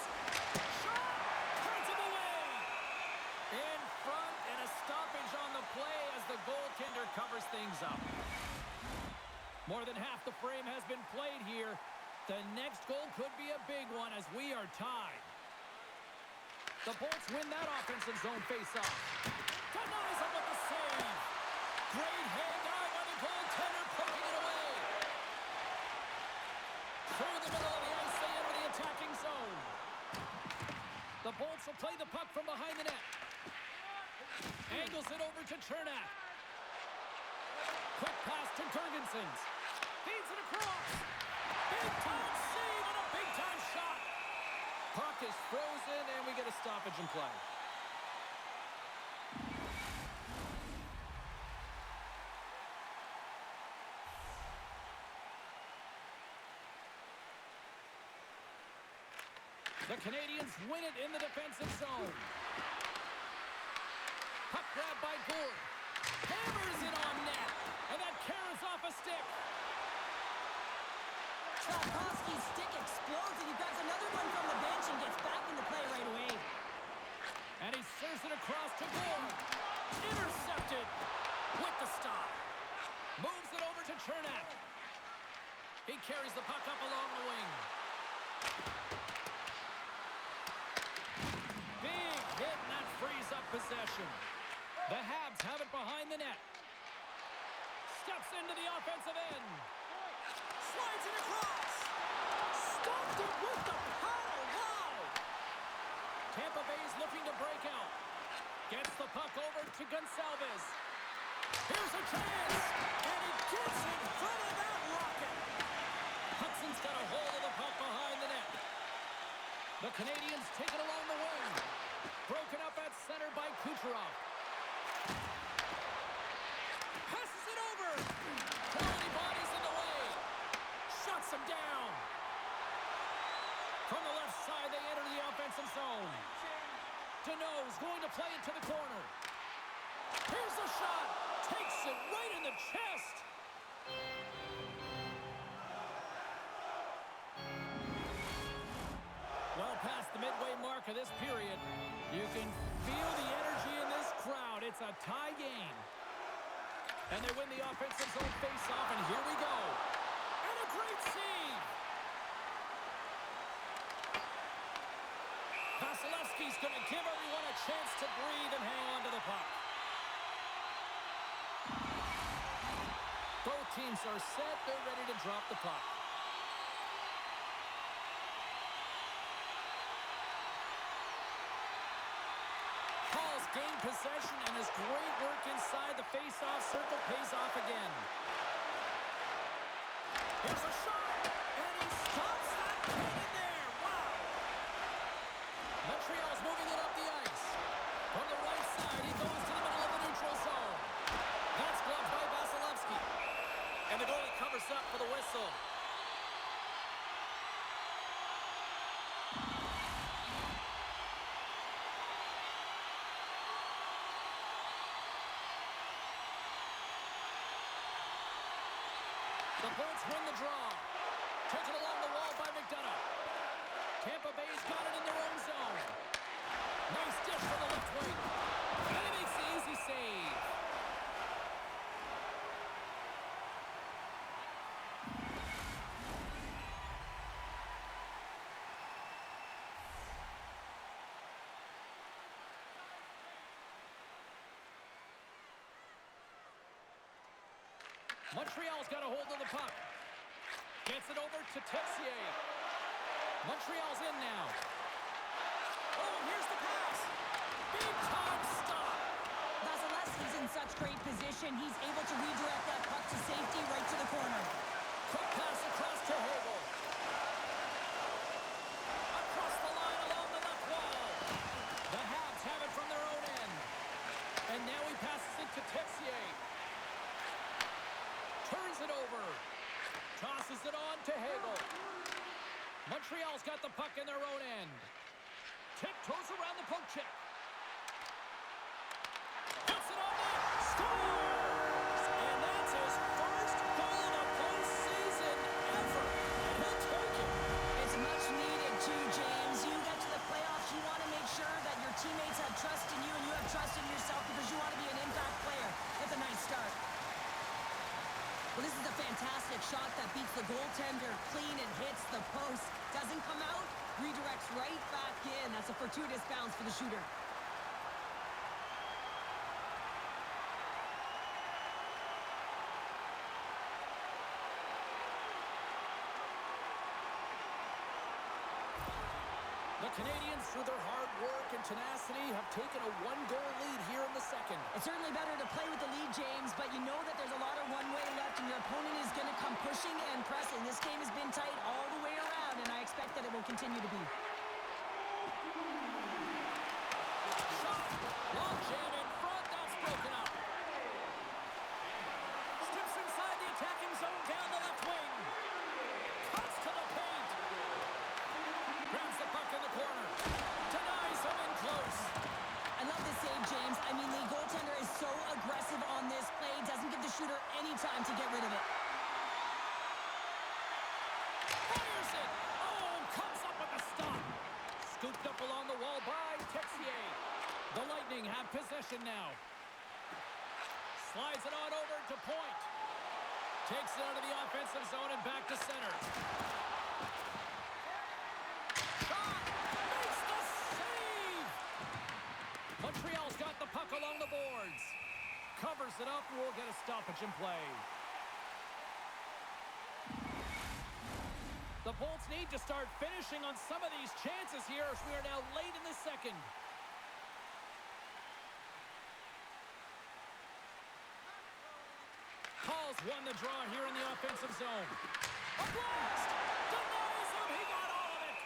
Shot! Turns him away! In front, and a stoppage on the play as the goaltender covers things up. More than half the frame has been played here. The next goal could be a big one as we are tied. The Bolts win that offensive zone face-off. Denies him with the save. Great hand eye by the goaltender, poking it away. Through the middle of the ice, they enter the attacking zone. The Bolts will play the puck from behind the net. Angles it over to Chernak. Quick pass to Jurgensen. Feeds it across. Big-time save and a big-time shot. Puck is frozen, and we get a stoppage in play. The Canadiens win it in the defensive zone. Puck grab by Gourde. Hammers it on net. And that carries off a stick. Slavkovsky's stick explodes, and he grabs another one from the bench and gets back into play right away. And he serves it across to Gourde. Intercepted with the stop. Moves it over to Chernak. He carries the puck up along the wing. Big hit, and that frees up possession. The Habs have it behind the net. Steps into the offensive end. Slides it across. Stopped it with the paddle. Wow! Tampa Bay is looking to break out. Gets the puck over to Gonçalves. Here's a chance. And he gets in front of that rocket. Hudson's got a hold of the puck behind the net. The Canadiens take it along the wing. Broken up at center by Kucherov. Passes it over. Tony bodies in the way. Shuts him down. From the left side, they enter the offensive zone. Deneau's going to play it to the corner. Here's a shot. Takes it right in the chest. Well past the midway mark of this period, you can feel the energy in this crowd. It's a tie game. And they win the offensive zone face-off, and here we go. And a great save. Vasilevsky's going to give everyone a chance to breathe and hang on to the puck. Both teams are set. They're ready to drop the puck. Hall's gained possession, and his great work inside the face-off circle pays off again. Here's a shot, and he stops that cannon there. Wow! Montreal's moving it up the ice. From the right side, he goes to the middle of the neutral zone. That's gloved by Vasilevsky. And the goalie covers up for the whistle. The Bolts win the draw. Taken along the wall by McDonough. Tampa Bay's got it in their own zone. Nice dish from the left wing. And he makes the easy save. Montreal's got a hold of the puck. Gets it over to Texier. Montreal's in now. Oh, here's the pass. Big time stop. Vasilevsky's in such great position. He's able to redirect that puck to safety right to the corner. Quick pass across to Hagel. Across the line along the left wall. The Habs have it from their own end. And now he passes it to Texier. Turns it over. Tosses it on to Hagel. Montreal's got the puck in their own end. Tiptoes around the poke check. Puts it on net. Scores! And that's his first goal of the postseason ever. And he'll take it. It's much needed too, James. You get to the playoffs, you want to make sure that your teammates have trust in you and you have trust in yourself because you want to be an impact player. That's a nice start. Well, this is a fantastic shot that beats the goaltender clean and hits the post. Doesn't come out, redirects right back in. That's a fortuitous bounce for the shooter. The Canadiens, through their hard work and tenacity, have taken a one-goal lead here in the second. It's certainly better to play with the lead, James, but you know that there's a lot of one-way left, and your opponent is going to come pushing and pressing. This game has been tight all the way around, and I expect that it will continue to be. Shot! Long jam in front, that's broken up. Steps inside the attacking zone down the left wing. Cuts to the paint. Grabs the puck in the corner. scooped up along the wall by Texier. The Lightning have possession now. Slides it on over to point. Takes it out of the offensive zone and back to center. Shot! Makes the save! Montreal's got the puck along the boards. Covers it up and we'll get a stoppage in play. The Bolts need to start finishing on some of these chances here as we are now late in the second. Hall's won the draw here in the offensive zone. A blast! Denies him! He got all of it!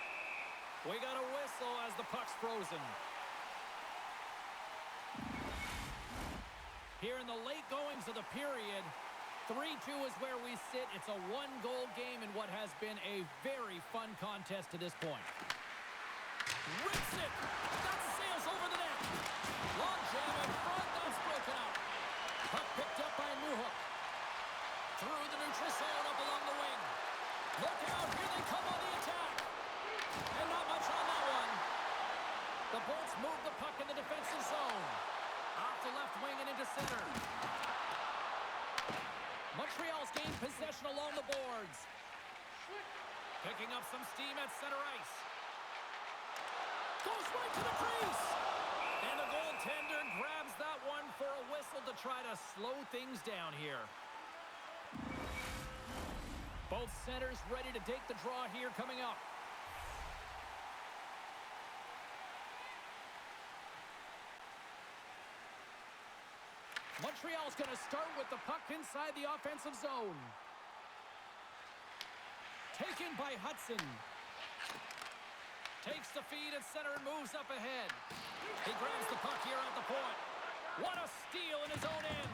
We got a whistle as the puck's frozen. Here in the late goings of the period, 3-2 is where we sit. It's a one-goal game in what has been a very fun contest to this point. Rips it! That sails over the net! Long jam in front, that's broken up. Puck picked up by Newhook. Through the neutral zone, up along the wing. Look out, here they come on the attack. And not much on that one. The Bolts move the puck in the defensive zone. Off the left wing and into center. Montreal's gained possession along the boards. Picking up some steam at center ice. Goes right to the crease. And the goaltender grabs that one for a whistle to try to slow things down here. Both centers ready to take the draw here coming up. Montreal's going to start with the puck inside the offensive zone. Taken by Hudson. Takes the feed at center and moves up ahead. He grabs the puck here at the point. What a steal in his own end.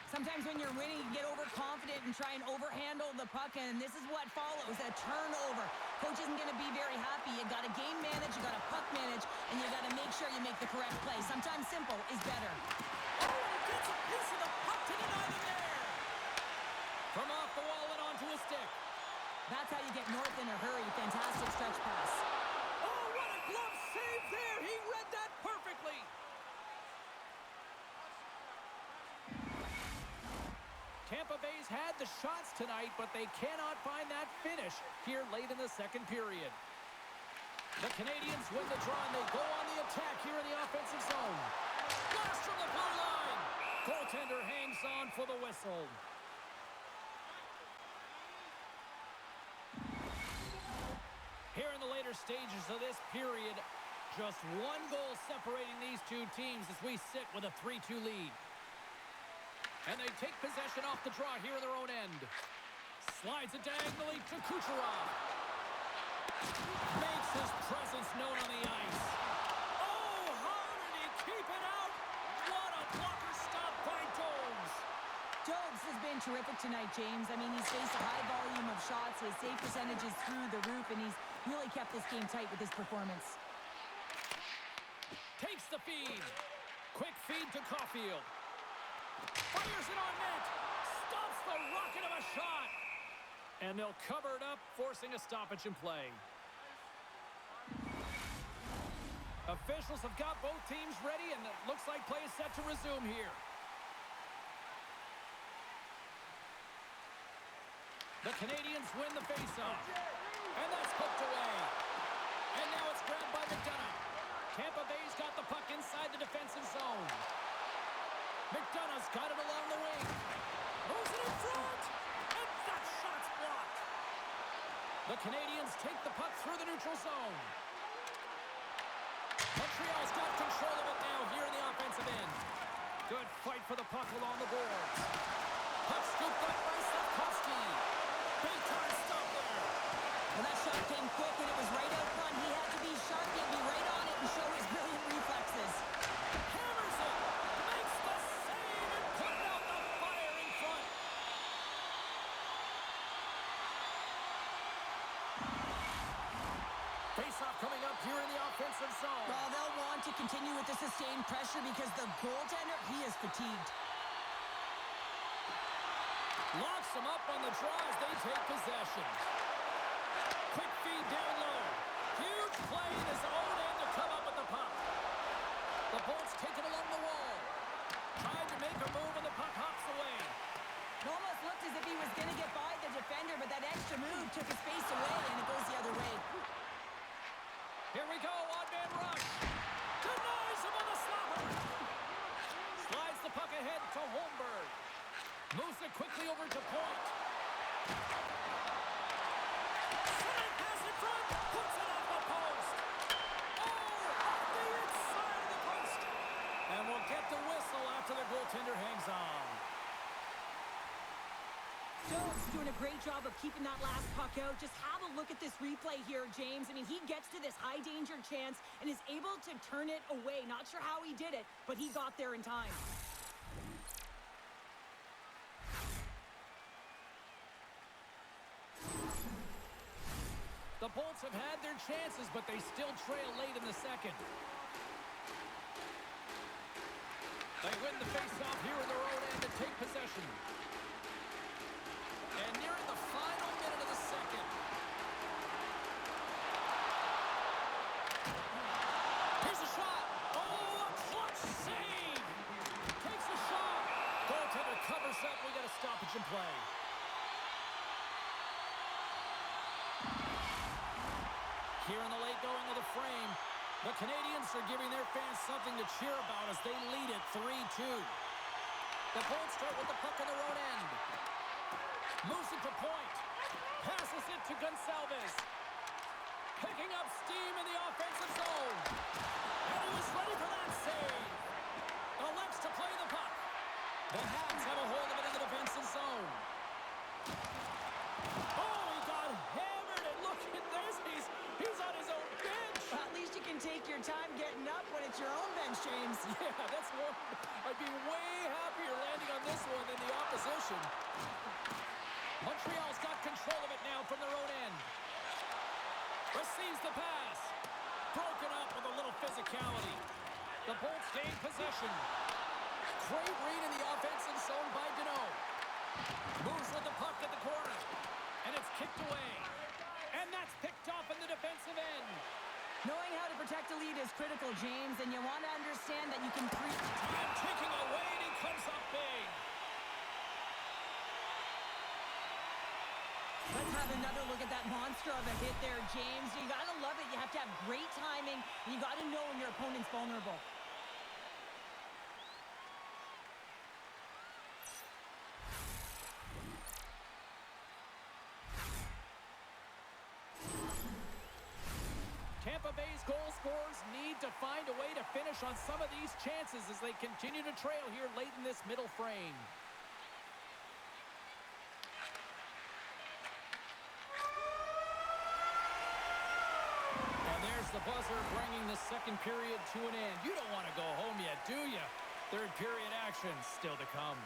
Sometimes when you're winning, you get overconfident and try and overhandle the puck, and this is what follows, a turnover. Coach isn't going to be very happy. You got to game manage, you got to puck manage, and you got to make sure you make the correct play. Sometimes simple is better. Oh, he gets a piece of the puck to deny them there. From off the wall and onto a stick. That's how you get north in a hurry. Fantastic stretch pass. Oh, what a glove save there. He read that perfectly. Tampa Bay's had the shots tonight, but they cannot find that finish here late in the second period. The Canadiens win the draw, and they go on the attack here in the offensive zone. Blast from the blue line. Goaltender hangs on for the whistle. Here in the later stages of this period, just one goal separating these two teams as we sit with a 3-2 lead. And they take possession off the draw here in their own end. Slides it diagonally to Kucherov. Makes his presence known on the ice. Oh, how did he keep it out? What a blocker stop by Dobbs. Dobbs has been terrific tonight, James. I mean, he's faced a high volume of shots. His save percentage is through the roof, and he's really kept this game tight with his performance. Takes the feed. Quick feed to Caulfield. Fires it on net. Stops the rocket of a shot. And they'll cover it up, forcing a stoppage in play. Officials have got both teams ready, and it looks like play is set to resume here. The Canadiens win the faceoff. And that's poked away. And now it's grabbed by McDonough. Tampa Bay's got the puck inside the defensive zone. McDonough's got it along the wing. Moves it in front. And that shot's blocked. The Canadiens take the puck through the neutral zone. Montreal's got control of it now here in the offensive end. Good fight for the puck along the boards. Puck scooped up by Slavkovsky. Big time stop there. Well, that shot came quick, and it was right out front. He had to be sharp, he had to be right on it and show his brilliant reflexes. Hammers it. Makes the save and putting out the fire in front. Face-off coming up here in the offensive zone. Well, they'll want to continue with the sustained pressure because the goaltender, he is fatigued. Locks them up on the draw as they take possession. Quick feed down low. Huge play in his own end to come up with the puck. The Bolts take it along the wall. Tried to make a move, and the puck hops away. It almost looked as if he was going to get by the defender, but that extra move took his space away, and it goes the other way. Here we go, on-man rush. Denies him on the slapper. Slides the puck ahead to Holmberg. Moves it quickly over to Point. Side pass in front. Puts it off the post. Oh, off the inside of the post. And we'll get the whistle after the goaltender hangs on. Jones doing a great job of keeping that last puck out. Just have a look at this replay here, James. I mean, he gets to this high-danger chance and is able to turn it away. Not sure how he did it, but he got there in time. The Bolts have had their chances, but they still trail late in the second. They win the faceoff here in their own end to take possession. And nearing the final minute of the second. Here's a shot. Oh, a clutch save. Takes a shot. Goaltender covers up. We got a stoppage in play. Here in the late going of the frame, the Canadiens are giving their fans something to cheer about as they lead it 3-2. The Bolts start with the puck in their own end. Moves it to Point. Passes it to Gonçalves. Picking up steam in the offensive zone. And he was ready for that save. Elects to play the puck. The Habs have a hold of it in the defensive zone. Oh, he got hammered, and look at this. He's on his own bench. At least you can take your time getting up when it's your own bench, James. Yeah, that's one. I'd be way happier landing on this one than the opposition. Montreal's got control of it now from their own end. Receives the pass. Broken up with a little physicality. The Bolts gain possession. Great read in the offensive zone by Deneau. Moves with the puck at the corner. And it's kicked away. And that's picked off in the defensive end. Knowing how to protect a lead is critical, James, and you want to understand that you can create. Time ticking away, and he comes up big. Let's have another look at that monster of a hit there, James. You got to love it. You have to have great timing, and you got to know when your opponent's vulnerable. Tampa Bay's goal scorers need to find a way to finish on some of these chances as they continue to trail here late in this middle frame. And there's the buzzer bringing the second period to an end. You don't want to go home yet, do you? Third period action still to come.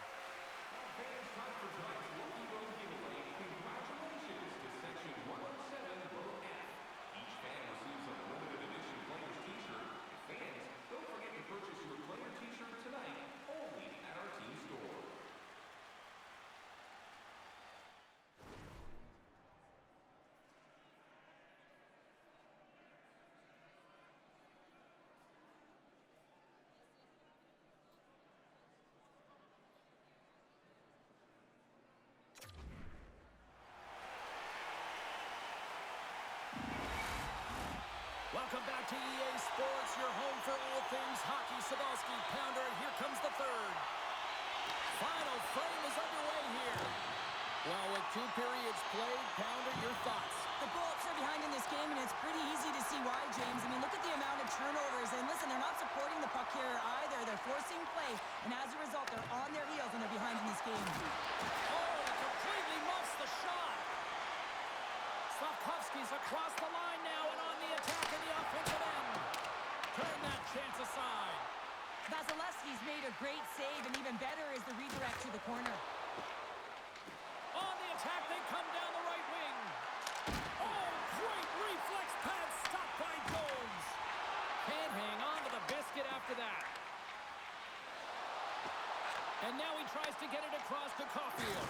Welcome back to EA Sports, your home for all things hockey. Sabalski, Pounder, here comes the third. Final frame is underway here. Well, with 2 periods played, Pounder, your thoughts? The Bolts are behind in this game, and it's pretty easy to see why, James. I mean, look at the amount of turnovers. And listen, they're not supporting the puck here either. They're forcing play, and as a result, they're on their heels and they're behind in this game. Oh, completely muffs the shot. Slavkovsky's across the line now and on the attack in the offensive end. Turn that chance aside. Vasilevsky's made a great save, and even better is the redirect to the corner. On the attack, they come down the right wing. Oh, great reflex pass stopped by Jones. Can't hang on to the biscuit after that. And now he tries to get it across to Caulfield.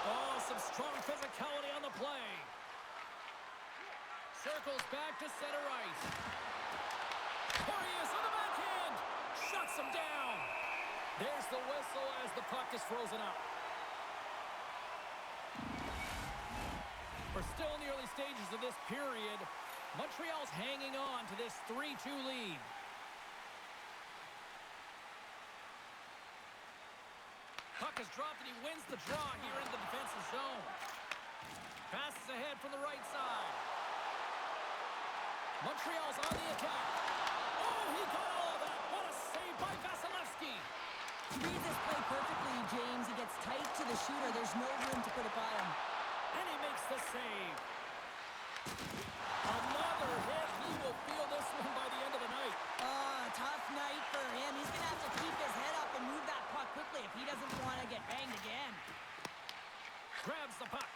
Oh, some strong physicality on the play. Circles back to center ice. There he is on the backhand. Shuts him down. There's the whistle as the puck is frozen up. We're still in the early stages of this period. Montreal's hanging on to this 3-2 lead. Puck is dropped and he wins the draw here in the defensive zone. Passes ahead from the right side. Montreal's on the attack. Oh, he got all of that. What a save by Vasilevsky. He reads this play perfectly, James. He gets tight to the shooter. There's no room to put it by him. And he makes the save. Another hit. He will feel this one by the end of the night. Tough night for him. He's going to have to keep his head up and move that puck quickly if he doesn't want to get banged again. Grabs the puck.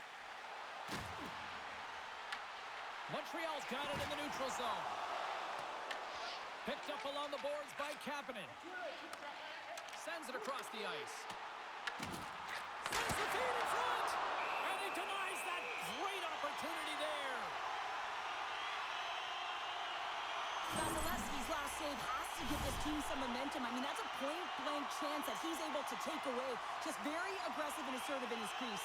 Montreal's got it in the neutral zone. Picked up along the boards by Kapanen. Sends it across the ice. Sends the feed in front. And he denies that great opportunity there. Vasilevsky's last save has to give this team some momentum. I mean, that's a point-blank chance that he's able to take away. Just very aggressive and assertive in his crease.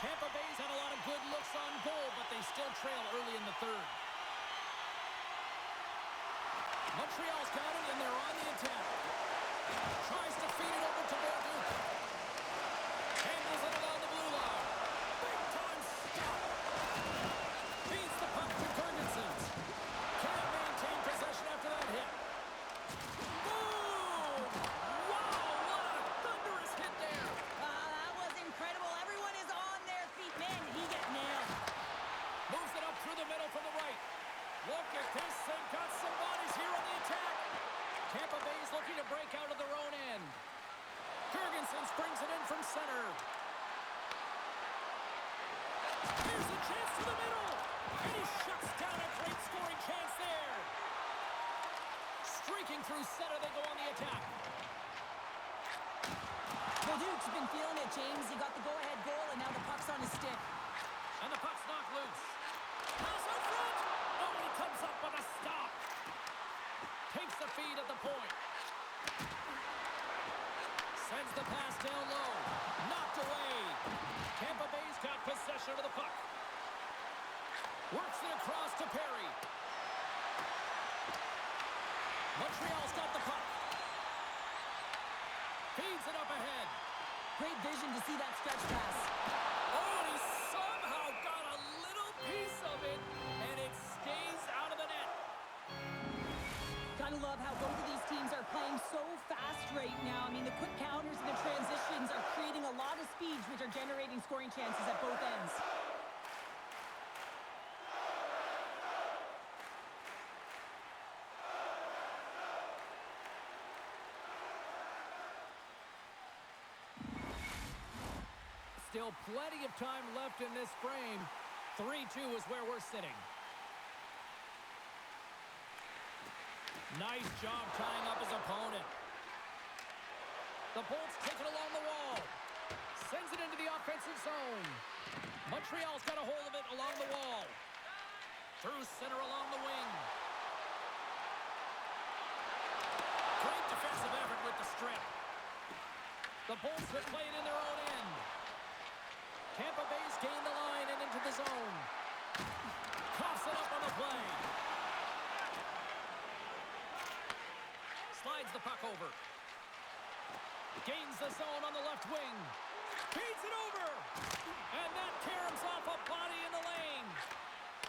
Tampa Bay's had a lot of good looks on goal, but they still trail early in the third. Montreal's got it, and they're on the attack. Tries to feed it over to Bordeaux. Handles it along the blue line. Big time stop. Feeds the puck to Ferguson. Can't maintain possession after that hit. Boom! Wow, what a thunderous hit there. That was incredible. Everyone is on their feet. Man, did he get nailed. Moves it up through the middle from the right. Look at this. They've got some bodies here on the attack. Tampa Bay's looking to break out of their own end. Ferguson springs it in from center. Here's a chance to the middle. And he shuts down a great scoring chance there. Streaking through center, they go on the attack. The Duke's been feeling it, James. He got the go-ahead goal, and now the puck's on his stick. And the puck's knocked loose. Pass out front. Oh, he comes up with a stop. Takes the feed at the point. Sends the pass down low. Knocked away. Tampa Bay's got possession of the puck. Works it across to Perry. Montreal's got the puck. Feeds it up ahead. Great vision to see that stretch pass. Oh, and he somehow got a little piece of it, and it stays out of the net. Gotta love how both of these teams are playing so fast right now. I mean, the quick counters and the transitions are creating a lot of speeds, which are generating scoring chances at both ends. Still plenty of time left in this frame. 3-2 is where we're sitting. Nice job tying up his opponent. The Bolts take it along the wall. Sends it into the offensive zone. Montreal's got a hold of it along the wall. Through center along the wing. Great defensive effort with the strip. The Bolts will play it in their own end. Tampa Bay's gained the line and into the zone. Coughs it up on the play. Slides the puck over. Gains the zone on the left wing. Feeds it over. And that caroms off a body in the lane.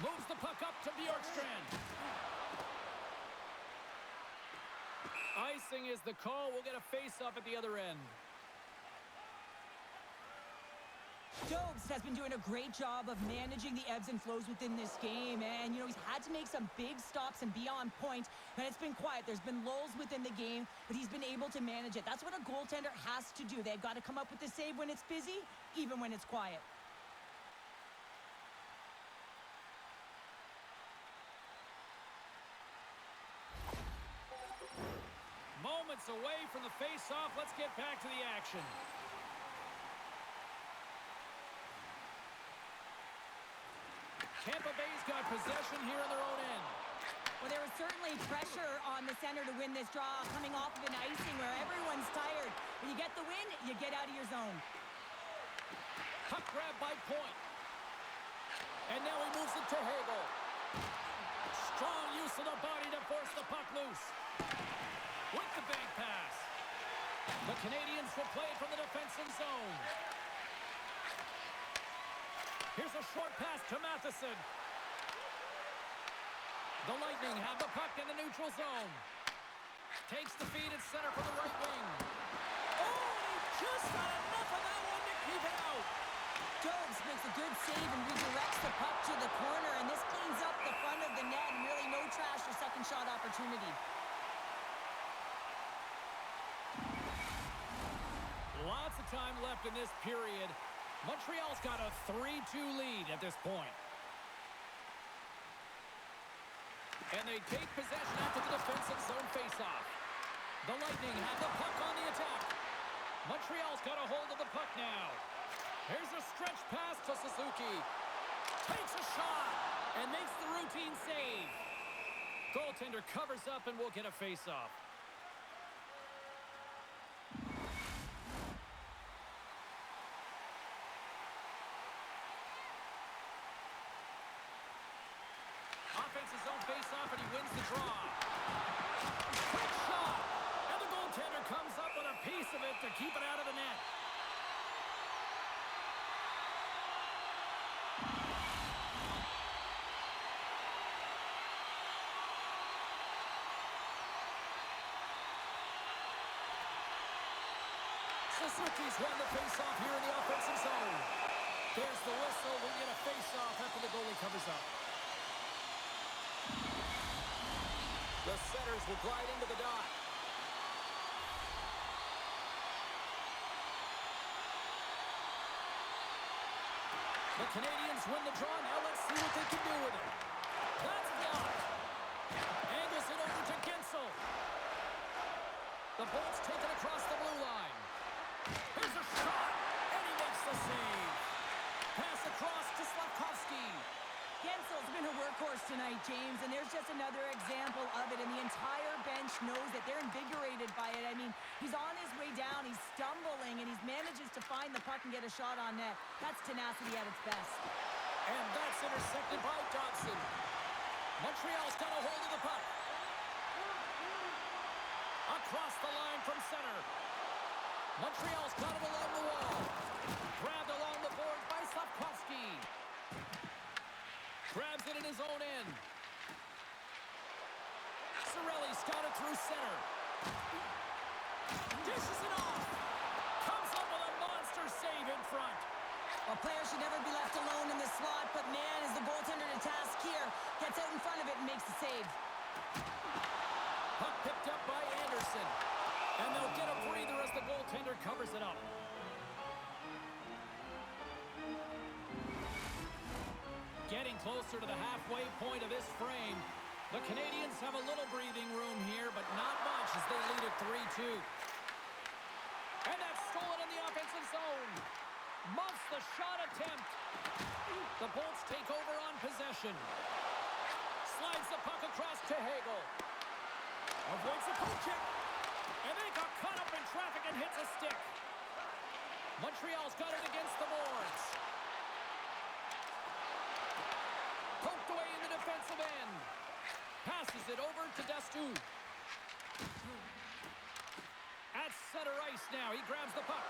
Moves the puck up to Bjorkstrand. Icing is the call. We'll get a face-off at the other end. Dobes has been doing a great job of managing the ebbs and flows within this game. And, he's had to make some big stops and be on point. And it's been quiet. There's been lulls within the game, but he's been able to manage it. That's what a goaltender has to do. They've got to come up with the save when it's busy, even when it's quiet. Moments away from the face-off. Let's get back to the action. Tampa Bay's got possession here in their own end. Well, there was certainly pressure on the center to win this draw, coming off of an icing where everyone's tired. When you get the win, you get out of your zone. Puck grab by Point. And now he moves it to Hagel. Strong use of the body to force the puck loose. With the bank pass. The Canadiens will play it from the defensive zone. Here's a short pass to Matheson. The Lightning have the puck in the neutral zone. Takes the feed at center for the right wing. Oh, he just got enough of that one to keep it out. Jobs makes a good save and redirects the puck to the corner, and this cleans up the front of the net, and really no trash or second shot opportunity. Lots of time left in this period. Montreal's got a 3-2 lead at this point. And they take possession after the defensive zone faceoff. The Lightning have the puck on the attack. Montreal's got a hold of the puck now. Here's a stretch pass to Suzuki. Takes a shot and makes the routine save. Goaltender covers up and will get a faceoff. Offensive zone face-off, and he wins the draw. Quick shot! And the goaltender comes up with a piece of it to keep it out of the net. Suzuki's won the face-off here in the offensive zone. There's the whistle. We get a face-off after the goalie covers up. The setters will glide into the dot. The Canadiens win the draw. Now let's see what they can do with it. That's blocked. Angles it over to Gensel. The Bolts take it across the blue line. Here's a shot, and he makes the save. Pass across to Slavkovsky. Gensel's been a workhorse tonight, James, and there's just another example of it, and the entire bench knows that they're invigorated by it. I mean, he's on his way down, he's stumbling, and he manages to find the puck and get a shot on net. That's tenacity at its best. And that's intercepted by Dodson. Montreal's got a hold of the puck. Across the line from center. Montreal's got it along the wall. Grabbed along the boards by Slavkovsky. Grabs it in his own end. Cirelli's got it through center. Dishes it off. Comes up with a monster save in front. A player should never be left alone in the slot, but man, is the goaltender to task here. Gets out in front of it and makes the save. Puck picked up by Anderson. And they'll get a breather as the goaltender covers it up. Getting closer to the halfway point of this frame. The Canadiens have a little breathing room here, but not much as they lead at 3-2. And that's stolen in the offensive zone. Muffs the shot attempt. The Bolts take over on possession. Slides the puck across to Hagel. Avoids a poke check. And they got caught up in traffic and hits a stick. Montreal's got it against the boards. Poked away in the defensive end. Passes it over to Destu. At center ice now. He grabs the puck.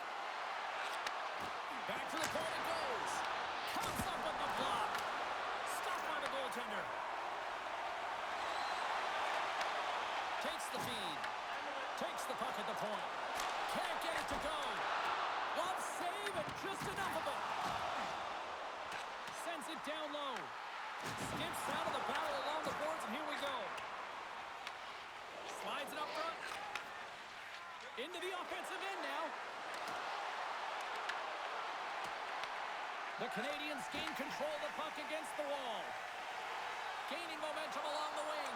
Back to the point it goes. Comes up with the block. Stopped by the goaltender. Takes the feed. Takes the puck at the point. Can't get it to go. Glove save and just enough of it. Sends it down low. Skips out of the barrel along the boards, and here we go. Slides it up front. Into the offensive end now. The Canadiens gain control of the puck against the wall. Gaining momentum along the wing.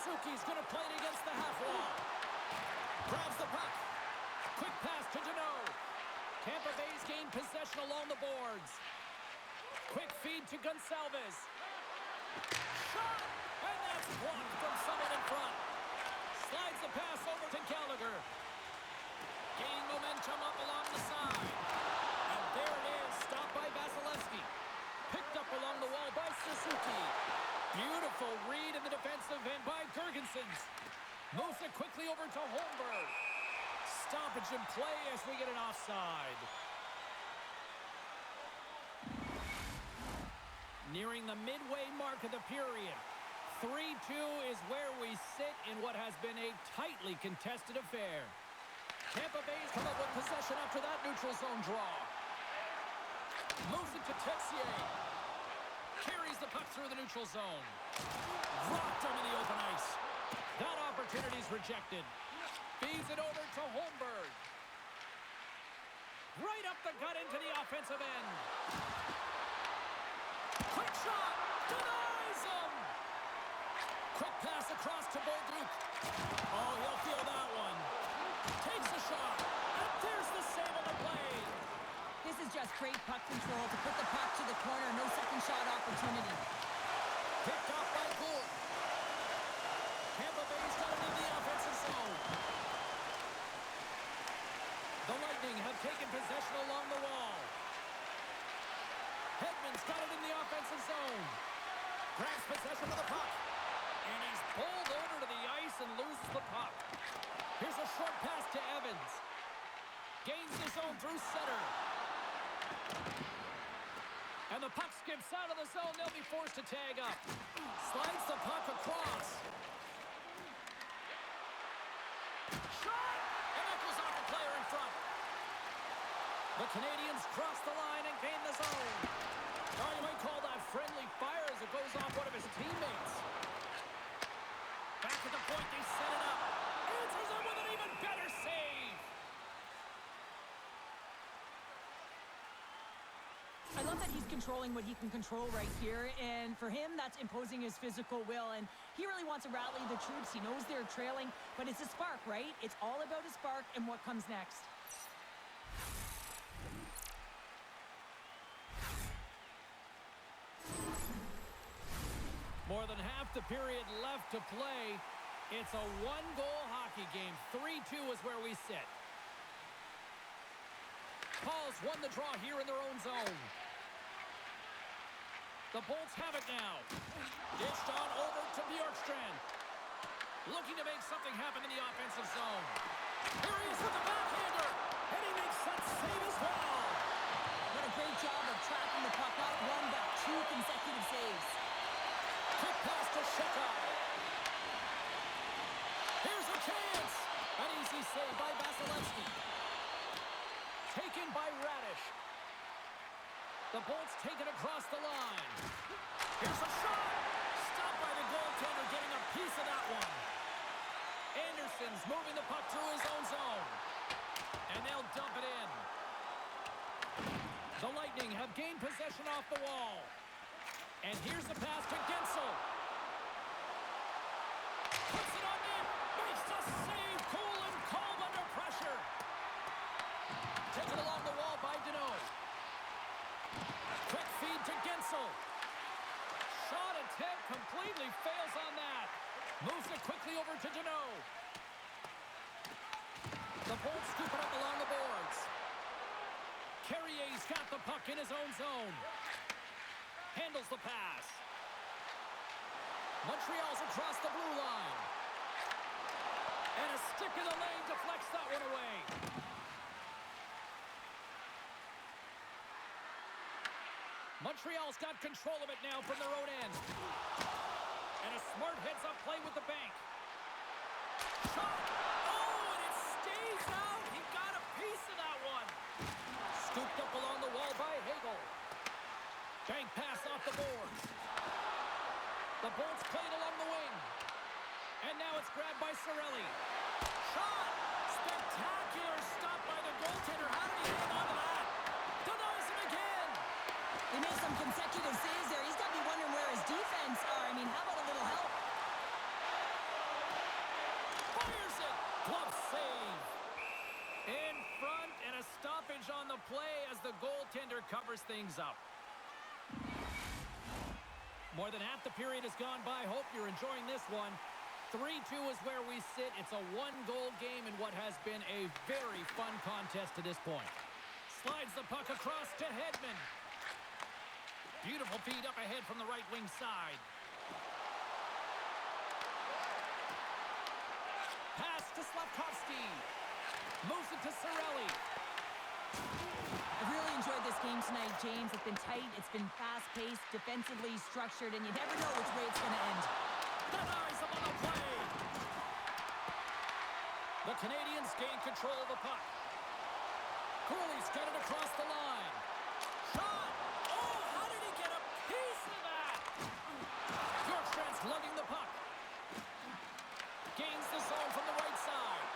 Suzuki's going to play it against the half wall. Grabs the puck. Quick pass to Deneau. Tampa Bay's gained possession along the boards. Quick feed to Gonçalves. Shot! And that's blocked from someone in front. Slides the pass over to Gallagher. Gaining momentum up along the side. And there it is, stopped by Vasilevsky. Picked up along the wall by Suzuki. Beautiful read in the defensive end by Gergensons. Moves it quickly over to Holmberg. Stoppage in play as we get an offside. Nearing the midway mark of the period. 3-2 is where we sit in what has been a tightly contested affair. Tampa Bay's come up with possession after that neutral zone draw. Moves it to Texier. Carries the puck through the neutral zone. Rocked him in the open ice. That opportunity's rejected. Feeds it over to Holmberg. Right up the gut into the offensive end. Quick shot! Denies him! Quick pass across to Bolduc. Oh, he'll feel that one. Takes a shot. And there's the save on the play. This is just great puck control to put the puck to the corner. No second shot opportunity. Picked off by Gould. Tampa Bay's got it in the offensive zone. The Lightning have taken possession along the wall. Hedman's got it in the offensive zone. Grabs possession of the puck. And he's pulled over to the ice and loses the puck. Here's a short pass to Evans. Gains the zone through center. And the puck skips out of the zone. They'll be forced to tag up. Slides the puck across. Shot! And that goes off the player in front. The Canadiens cross the line and gain the zone. Now you might call that friendly fire as it goes off one of his teammates. Back at the point, they set it up. Answers it with an even better save. I love that he's controlling what he can control right here, and for him, that's imposing his physical will, and he really wants to rally the troops. He knows they're trailing, but it's a spark, right? It's all about a spark and what comes next. More than half the period left to play. It's a one-goal hockey game. 3-2 is where we sit. Paul's won the draw here in their own zone. The Bolts have it now. Dished on over to Bjorkstrand. Looking to make something happen in the offensive zone. Here he is with the backhander. And he makes that save as well. What a great job of tracking the puck out. One back, 2 consecutive saves. Quick pass to Shekai. Here's a chance. An easy save by Vasilevsky. Taken by Radish. The Bolts take it across the line. Here's a shot. Stopped by the goaltender, getting a piece of that one. Anderson's moving the puck through his own zone. And they'll dump it in. The Lightning have gained possession off the wall. And here's the pass to Gensel. Puts it on in. Makes the save. Cool and calm under pressure. Taken along the wall by Deneau. Quick feed to Gensel. Shot attempt completely fails on that. Moves it quickly over to Deneau. The Bolts scoop it up along the boards. Carrier's got the puck in his own zone. Handles the pass. Montreal's across the blue line. And a stick in the lane deflects that one away. Montreal's got control of it now from their own end. And a smart heads-up play with the bank. Shot! Oh, and it stays out! He got a piece of that one! Scooped up along the wall by Hagel. Bank pass off the boards. The Bolts played along the wing. And now it's grabbed by Cirelli. Shot! Spectacular stop by the goaltender. How did he hang on to that? Denies him again! They made some consecutive saves there. He's got to be wondering where his defense are. I mean, how about a little help? covers things up. More than half the period has gone by. Hope you're enjoying this one. 3-2 is where we sit. It's a one-goal game in what has been a very fun contest to this point. Slides the puck across to Hedman. Beautiful feed up ahead from the right wing side. Pass to Slavkovsky. Moves it to Cirelli. I've really enjoyed this game tonight, James. It's been tight, it's been fast-paced, defensively structured, and you never know which way it's going to end. Denies him on the play. The Canadiens gain control of the puck. Cooley's got it across the line. Shot! Oh, how did he get a piece of that? Bjorkstrand's lugging the puck. Gains the zone from the right side.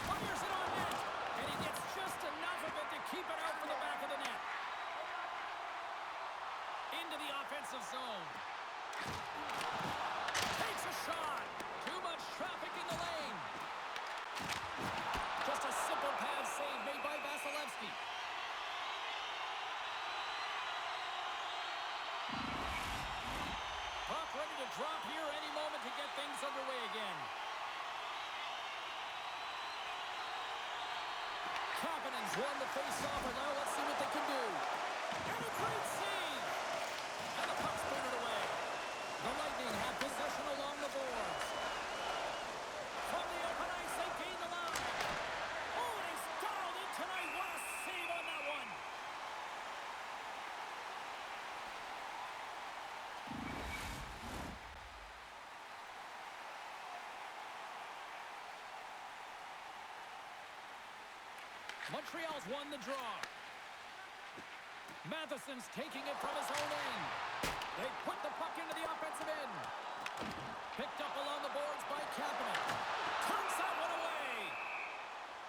Fires it on net. And he gets just enough of it to keep it out for the back of the net. Into the offensive zone. Takes a shot. Too much traffic in the lane. Just a simple pad save made by Vasilevsky. Puck ready to drop here any moment to get things underway again. Kapanen's won the face-off, and now let's see what they can do. And a great save! And the puck's booted away. The Lightning have possession along the boards. From the open ice, they gain the line. Oh, and he's dialed in tonight. What a save on that one! Montreal's won the draw. Matheson's taking it from his own end. They put the puck into the offensive end. Picked up along the boards by Kapanen. Turns that one away.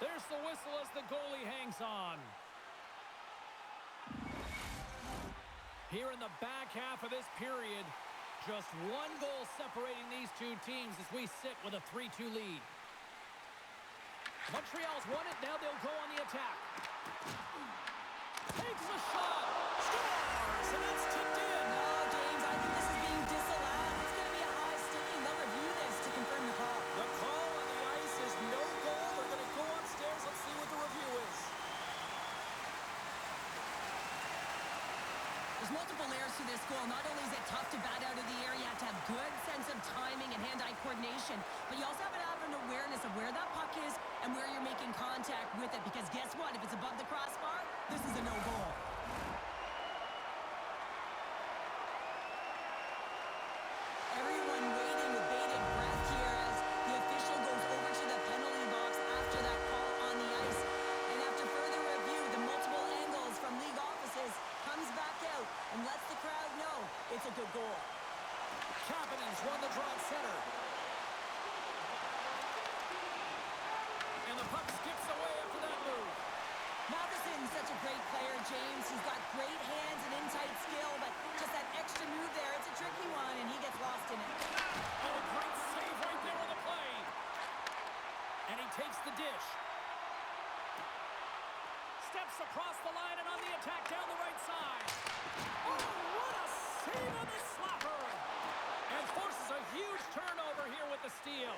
There's the whistle as the goalie hangs on. Here in the back half of this period, just one goal separating these two teams as we sit with a 3-2 lead. Montreal's won it. Now they'll go on the attack. Takes a shot. Scores! And that's tipped in. No, James, I think this is being disallowed. It's going to be a high sticking. They'll review this to confirm the call. The call on the ice is no goal. They're going to go upstairs. Let's see what the review is. There's multiple layers to this goal. Not only is it tough to bat out of the air, you have to have good sense of timing and hand-eye coordination, but you also have to have an awareness of where that puck is and where you're making contact with it, because guess what? If it's above the crossbar, this is a no-goal. Everyone waiting with bated breath here as the official goes over to the penalty box after that call on the ice. And after further review, the multiple angles from league offices comes back out and lets the crowd know it's a good goal. Kapanen's won the draw at center. And the puck skips away after that move. Matheson's such a great player, James. He's got great hands and in-tight skill, but just that extra move there, it's a tricky one, and he gets lost in it. Oh, a great save right there on the play. And he takes the dish. Steps across the line and on the attack down the right side. Oh, what a save on the slapper. And forces a huge turnover here with the steal.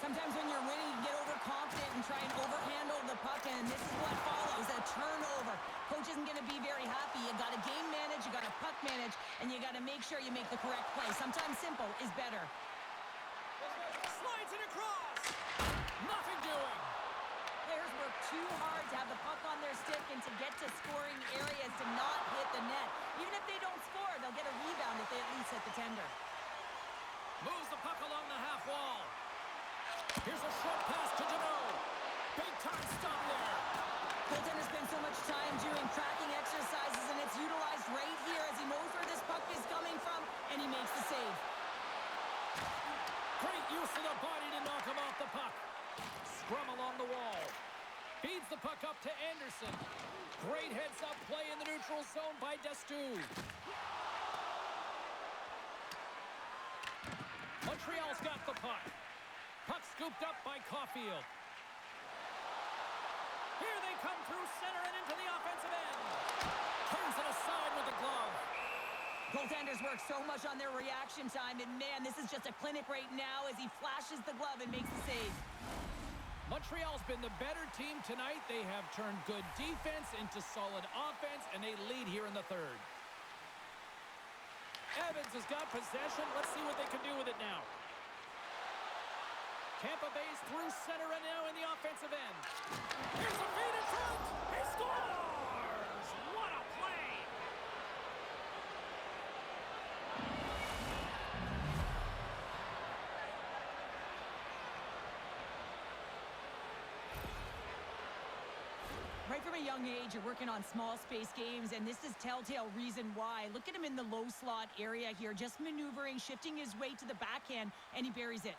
Sometimes when you're winning, you get overconfident and try and overhandle the puck, and this is what follows, a turnover. Coach isn't going to be very happy. You got to game manage, you got to puck manage, and you got to make sure you make the correct play. Sometimes simple is better. Slides it across. Nothing doing. Players work too hard to have the puck on their stick and to get to scoring areas to not hit the net. Even if they don't score, they'll get a rebound if they at least hit the tender. Moves the puck along the half wall. Here's a short pass to Deneau. Big time stop there. Goaltender spends so much time doing tracking exercises, and it's utilized right here as he knows where this puck is coming from, and he makes the save. Great use of the body to knock him off the puck. Scrum along the wall. Feeds the puck up to Anderson. Great heads-up play in the neutral zone by Destu. Montreal's got the puck. Puck scooped up by Caulfield. Here they come through center and into the offensive end. Turns it aside with the glove. Goaltenders work so much on their reaction time, and man, this is just a clinic right now as he flashes the glove and makes the save. Montreal's been the better team tonight. They have turned good defense into solid offense, and they lead here in the third. Evans has got possession. Let's see what they can do with it now. Tampa Bay's through center and now in the offensive end. Here's a feed in front. He scores! What a play! Right from a young age, you're working on small space games, and this is telltale reason why. Look at him in the low slot area here, just maneuvering, shifting his way to the backhand, and he buries it.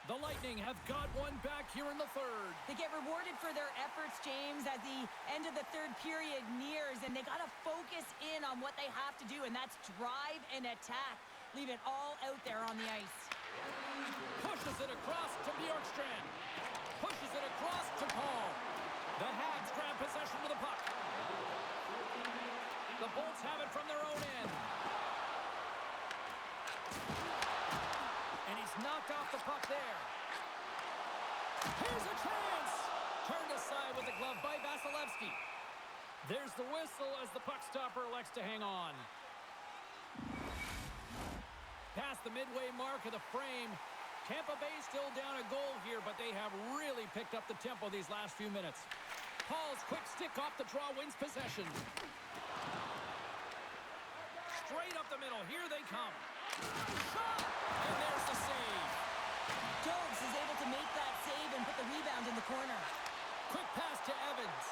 The Lightning have got one back here in the third. They get rewarded for their efforts, James, as the end of the third period nears, and they got to focus in on what they have to do, and that's drive and attack. Leave it all out there on the ice. Pushes it across to Bjorkstrand. Pushes it across to Paul. The Habs grab possession with the puck. The Bolts have it from their own end. And he's knocked off the puck there. Here's a chance! Turned aside with the glove by Vasilevsky. There's the whistle as the puck stopper elects to hang on. Past the midway mark of the frame, Tampa Bay still down a goal here, but they have really picked up the tempo these last few minutes. Paul's quick stick off the draw wins possession. Straight up the middle, here they come. Shot! And there's the save. Jones is able to make that save and put the rebound in the corner. Quick pass to Evans.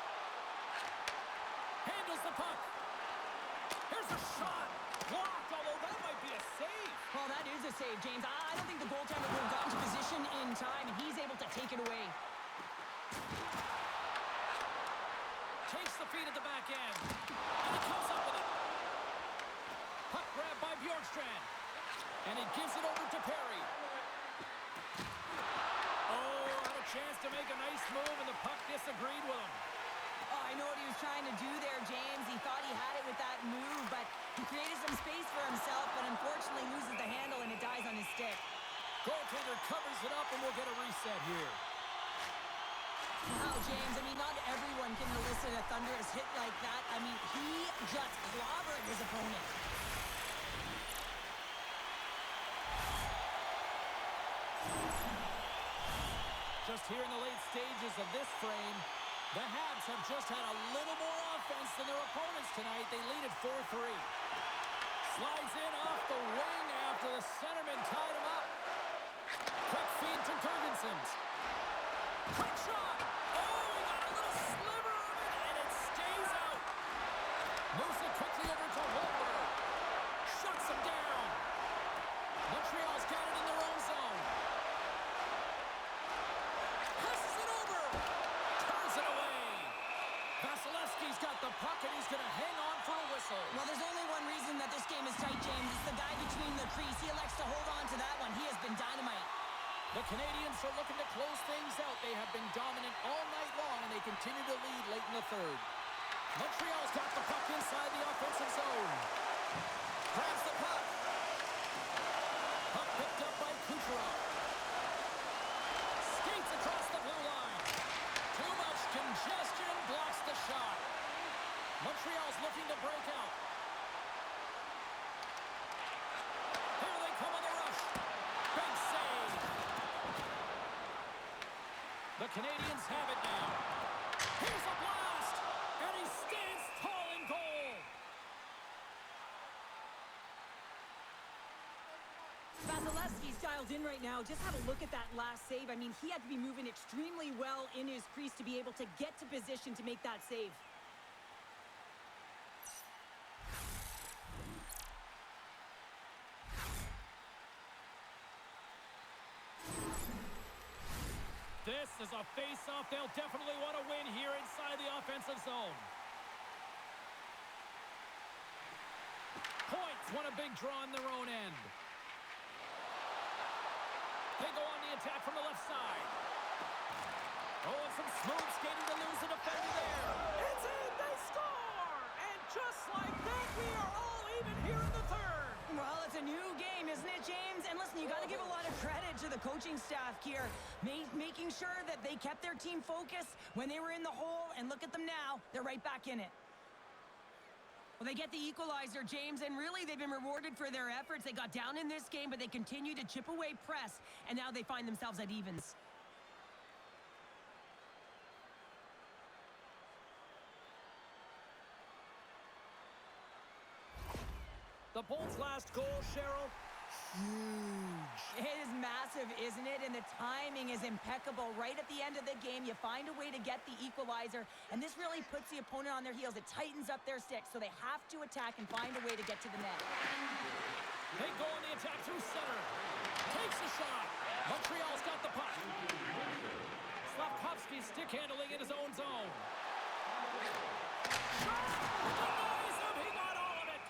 Handles the puck. Here's a shot. Blocked, although that might be a save. Well, that is a save, James. I don't think the goaltender would have gotten to position in time, and he's able to take it away. Takes the feed at the back end. And he comes up with it. Puck grab by Bjorkstrand. And he gives it over to Perry. Oh, had a chance to make a nice move, and the puck disagreed with him. Oh, I know what he was trying to do there, James. He thought he had it with that move, but he created some space for himself, but unfortunately loses the handle, and it dies on his stick. Goaltender covers it up, and we'll get a reset here. Wow, James, I mean, not everyone can elicit a thunderous hit like that. I mean, he just clobbered his opponent. Just here in the late stages of this frame, the Habs have just had a little more offense than their opponents tonight. They lead at 4-3. Slides in off the wing after the centerman tied him up. Quick feed to Gergensons. Quick shot! Oh, he got a little sliver of it, and it stays out. Moves it quickly over to Holberg. Shuts him down. Montreal's got it in their own zone. Passes it over. Turns it away. Vasilevsky's got the puck, and he's going to hang on for a whistle. Well, there's only one reason that this game is tight, James. It's the guy between the crease. He elects to hold on to that one. He has been dynamite. The Canadiens are looking to close things out. They have been dominant all night long, and they continue to lead late in the third. Montreal's got the puck inside the offensive zone. Grabs the puck. Puck picked up by Kucherov. Skates across the blue line. Too much congestion, blocks the shot. Montreal's looking to break out. Here they come on the rush. Big save. The Canadiens have it now. Here's a blast, and he stands tall in goal. Vasilevsky's dialed in right now. Just have a look at that last save. I mean, he had to be moving extremely well in his crease to be able to get to position to make that save. This is a face-off they'll definitely want to win here inside the offensive zone. Leafs won a big draw on their own end. They go on the attack from the left side. Oh, and some smooth skating to lose the defender there. It's in, they score! And just like that, we are all even here in the third. Well, it's a new game, isn't it, James? And listen, you got to give a lot of credit to the coaching staff here, making sure that they kept their team focused when they were in the hole. And look at them now. They're right back in it. Well, they get the equalizer, James, and really they've been rewarded for their efforts. They got down in this game, but they continue to chip away press, and now they find themselves at evens. The Bolts' last goal, Cheryl, huge. It is massive, isn't it? And the timing is impeccable. Right at the end of the game, you find a way to get the equalizer, and this really puts the opponent on their heels. It tightens up their sticks, so they have to attack and find a way to get to the net. They go on the attack through center. Takes a shot. Montreal's got the puck. Slavkovsky stick handling in his own zone. Shot! Denies him! He got all of it!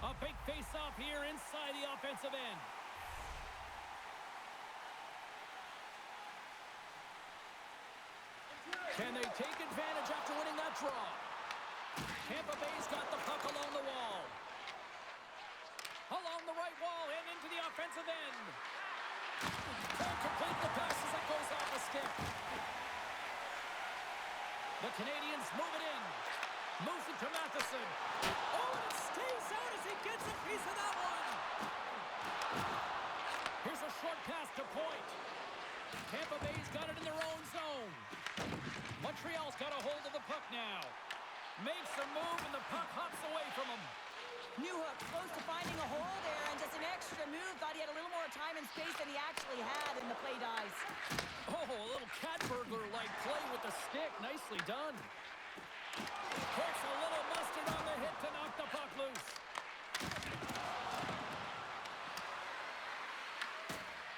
A big face-off here inside the offensive end. Can they take advantage after winning that draw? Tampa Bay's got the puck along the wall. Along the right wall and into the offensive end. Can't complete the pass as it goes off the stick. The Canadiens move it in. Moves it to Matheson. Oh, and it stays out as he gets a piece of that one. Here's a short pass to Point. Tampa Bay's got it in their own zone. Montreal's got a hold of the puck now. Makes a move, and the puck hops away from him. Newhook close to finding a hole there, and just an extra move. Thought he had a little more time and space than he actually had, and the play dies. Oh, a little cat burglar-like play with the stick. Nicely done. Puts a little mustard on the hit to knock the puck loose.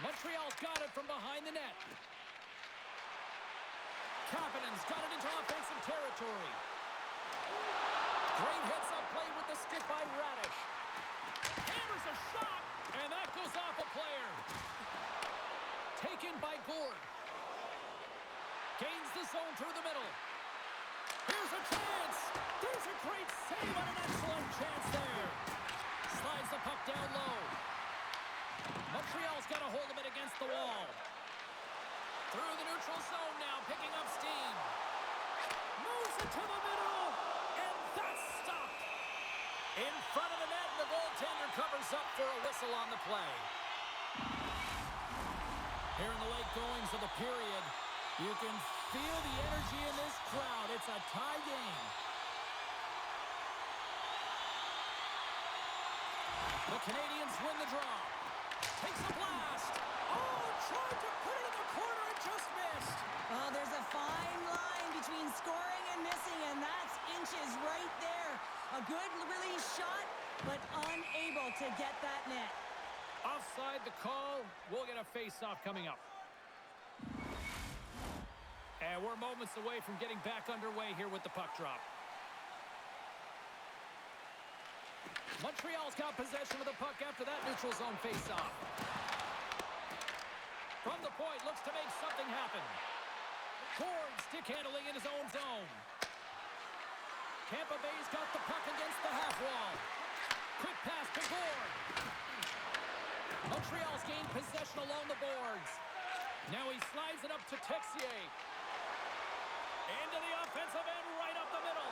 Montreal's got it from behind the net. Kapanen's got it into offensive territory. Great heads-up play with the stick by Radish. Hammers a shot, and that goes off a player. Taken by Gord. Gains the zone through the middle. Here's a chance. There's a great save on an excellent chance there. Slides the puck down low. Montreal's got a hold of it against the wall. Through the neutral zone now, picking up steam. Moves it to the middle, and that's stopped. In front of the net, and the goaltender covers up for a whistle on the play. Here in the late goings of the period, you can feel the energy in this crowd. It's a tie game. The Canadiens win the draw. Takes a blast. Oh, tried to put it in the corner and just missed. Well, there's a fine line between scoring and missing, and that's inches right there. A good release shot, but unable to get that net. Offside the call. We'll get a face-off coming up. And we're moments away from getting back underway here with the puck drop. Montreal's got possession of the puck after that neutral zone face-off. From the point, looks to make something happen. Gord stick handling in his own zone. Tampa Bay's got the puck against the half wall. Quick pass to Gord. Montreal's gained possession along the boards. Now he slides it up to Texier. Into the offensive end, right up the middle.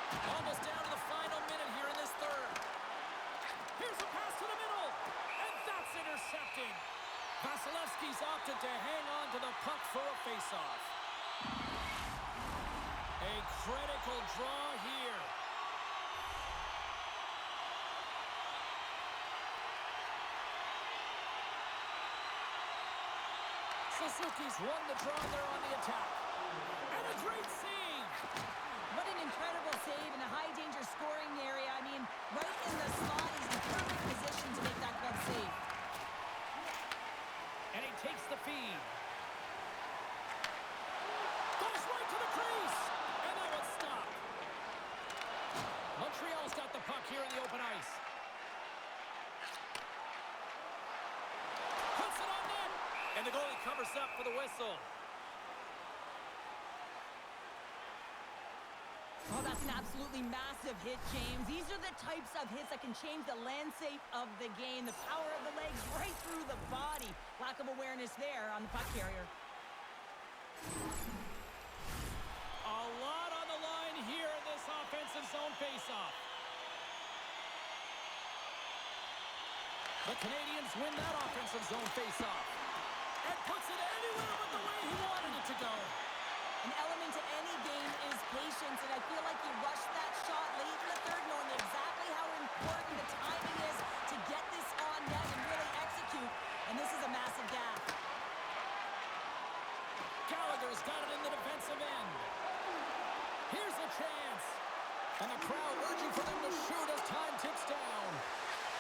Almost down to the final minute here in this third. Here's a pass to the middle, and that's intercepted. Vasilevsky's opted to hang on to the puck for a faceoff. A critical draw here. Suzuki's won the draw there on the attack. And a great save. What an incredible save in a high-danger scoring area. I mean, right in the slot, he's in perfect position to make that glove save. And he takes the feed. Montreal's got the puck here in the open ice. Puts it on net. And the goalie covers up for the whistle. Oh, that's an absolutely massive hit, James. These are the types of hits that can change the landscape of the game. The power of the legs right through the body. Lack of awareness there on the puck carrier. A lot on the line here in this offensive zone faceoff. The Canadiens win that offensive zone faceoff. And puts it anywhere but the way he wanted it to go. An element to any game is patience, and I feel like he rushed that shot late in the third, knowing exactly how important the timing is to get this on net and really execute, and this is a massive gap. Gallagher's got it in the defensive end. Here's a chance. And the crowd urging for them to shoot as time ticks down.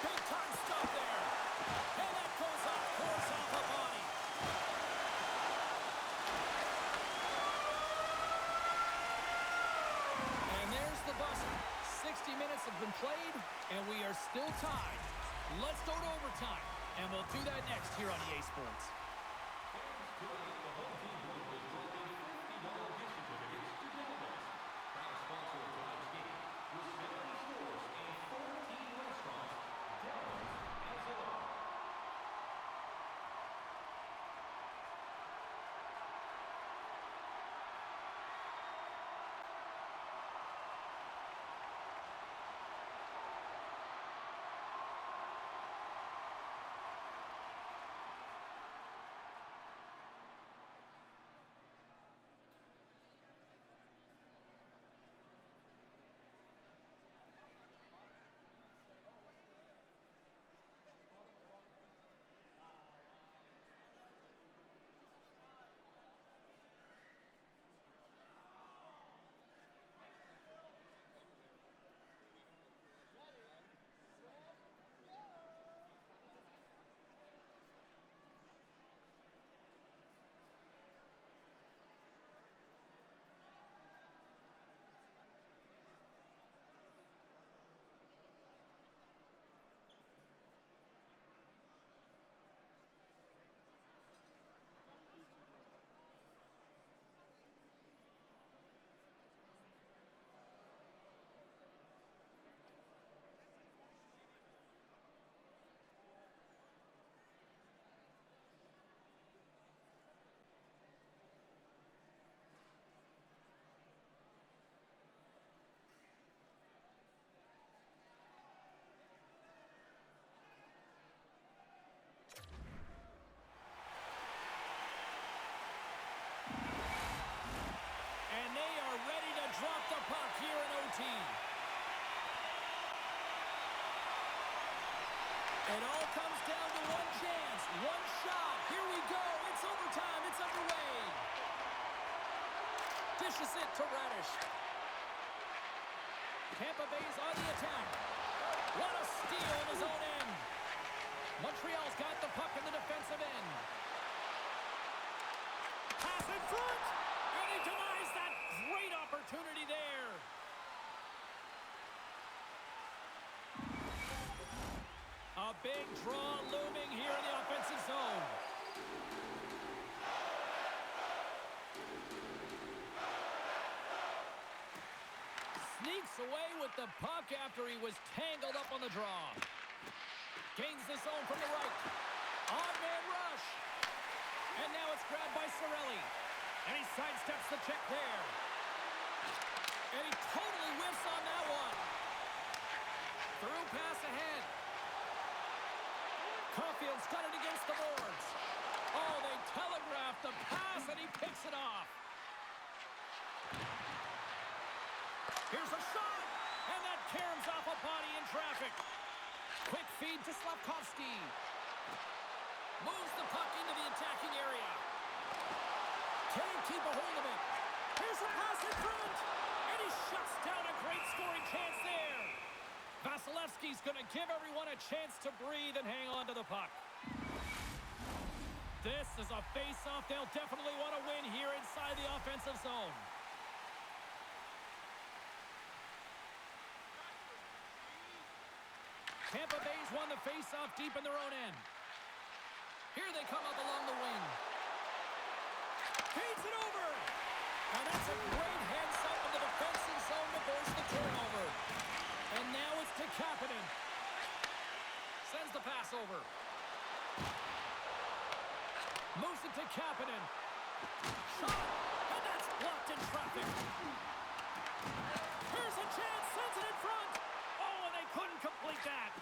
Big time stop there. And that goes off. Pours off a body. And there's the buzzer. 60 minutes have been played, and we are still tied. Let's go to overtime, and we'll do that next here on EA Sports. Drop the puck here in OT. It all comes down to one chance, one shot. Here we go. It's overtime. It's underway. Dishes it to Radish. Tampa Bay's on the attack. What a steal in his own end. Montreal's got the puck in the defensive end. Pass in front. And he denies that great opportunity there. A big draw looming here in the offensive zone. Sneaks away with the puck after he was tangled up on the draw. Gains the zone from the right. On-man rush. And now it's grabbed by Cirelli. And he sidesteps the check there. And he totally whiffs on that one. Through pass ahead. Caulfield's got it against the boards. Oh, they telegraphed the pass, and he picks it off. Here's a shot, and that caroms off a body in traffic. Quick feed to Slafkovsky. Moves the puck into the attacking area. Can't keep a hold of it. Here's a pass in front, and he shuts down a great scoring chance there. Vasilevsky's going to give everyone a chance to breathe and hang on to the puck. This is a face-off they'll definitely want to win here inside the offensive zone. Tampa Bay's won the face-off deep in their own end. Here they come up along the wing. Feeds it over. Now that's a great heads-up in the defensive zone to force the turnover. And now it's to Kapanen. Sends the pass over. Moves it to Kapanen. Shot. And that's blocked in traffic. Here's a chance. Sends it in front. Oh, and they couldn't complete that.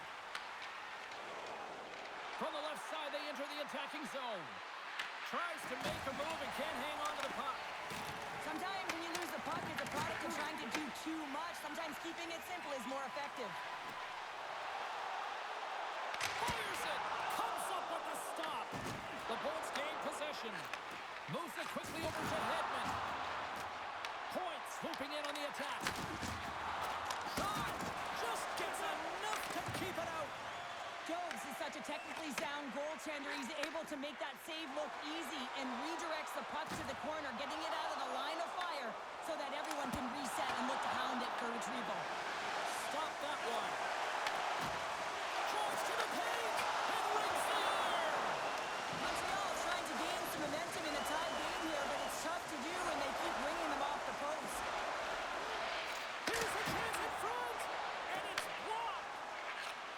From the left side, they enter the attacking zone. Tries to make a move and can't hang on to the puck. Sometimes when you lose the puck, it's a product of trying to do too much. Sometimes keeping it simple is more effective. Fires it. Comes up with the stop. The Bolts gain possession. Moves it quickly over to Hedman. Point swooping in on the attack. Shot. Just gets enough to keep it out. Jobs is such a technically sound goaltender. He's able to make that save look easy and redirects the puck to the corner, getting it out of the line of fire so that everyone can reset and look to hound it for retrieval. Stop that one. Draws to the paint and rings the iron. Montreal is trying to gain some momentum in a tie game here, but it's tough to do when they keep ringing them off the post. Here's a chance in front, and it's blocked.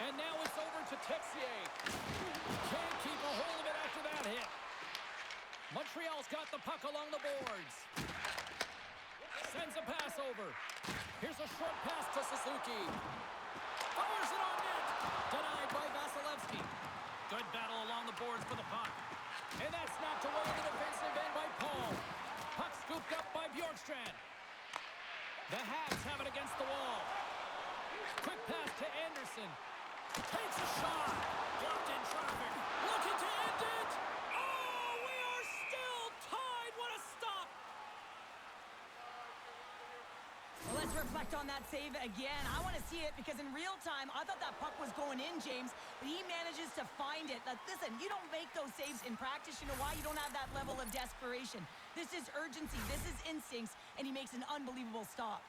And now it's over to Texier. Can't keep a hold of it after that hit. Montreal's got the puck along the boards. Sends a pass over. Here's a short pass to Suzuki. Fires it on net. Denied by Vasilevsky. Good battle along the boards for the puck. And that's knocked away in the defensive end by Paul. Puck scooped up by Bjorkstrand. The Habs have it against the wall. Quick pass to Anderson. Takes a shot. Blocked in traffic. Looking to end it. Oh, we are still tied. What a stop. Well, let's reflect on that save again. I want to see it because in real time, I thought that puck was going in, James, but he manages to find it. Now, listen, you don't make those saves in practice. You know why? You don't have that level of desperation. This is urgency. This is instincts, and he makes an unbelievable stop.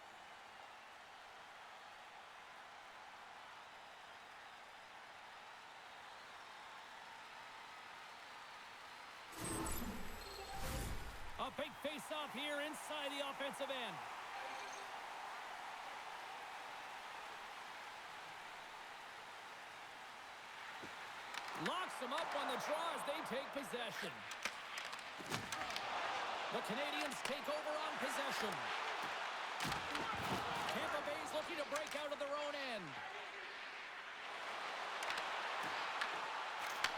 A big face-off here inside the offensive end. Locks them up on the draw as they take possession. The Canadiens take over on possession. Tampa Bay's looking to break out of their own end.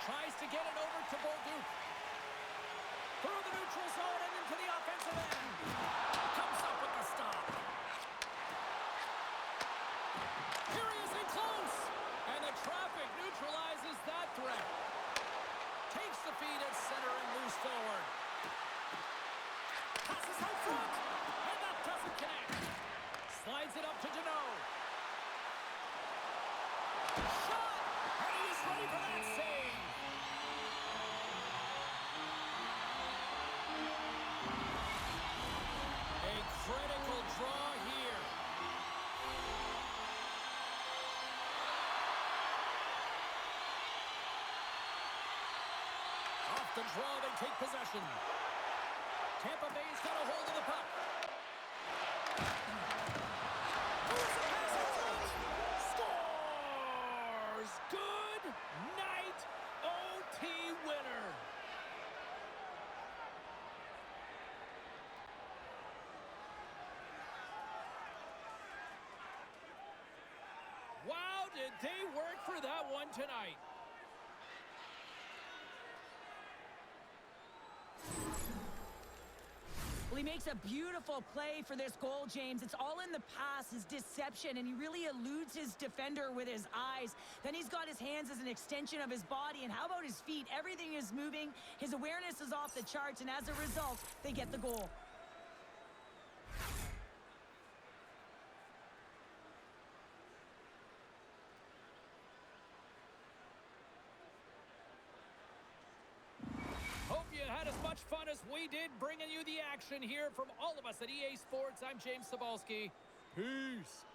Tries to get it over to Bolduc. Through the neutral zone and into the offensive end. Comes up with the stop. Here he is in close. And the traffic neutralizes that threat. Takes the feed at center and moves forward. Passes out front. And that doesn't connect. Slides it up to Deneau. Shot. And he's ready for that save. Critical draw here. Off the draw, they take possession. Tampa Bay's got a hold of the puck. Moves the pass in front. Scores! Good night, OT winner. Wow, did they work for that one tonight. Well, he makes a beautiful play for this goal, James. It's all in the pass, his deception, and he really eludes his defender with his eyes. Then he's got his hands as an extension of his body, and how about his feet? Everything is moving. His awareness is off the charts, and as a result, they get the goal. Hope you had as much fun as we did bringing you the action here from all of us at EA Sports. I'm James Cebulski. Peace.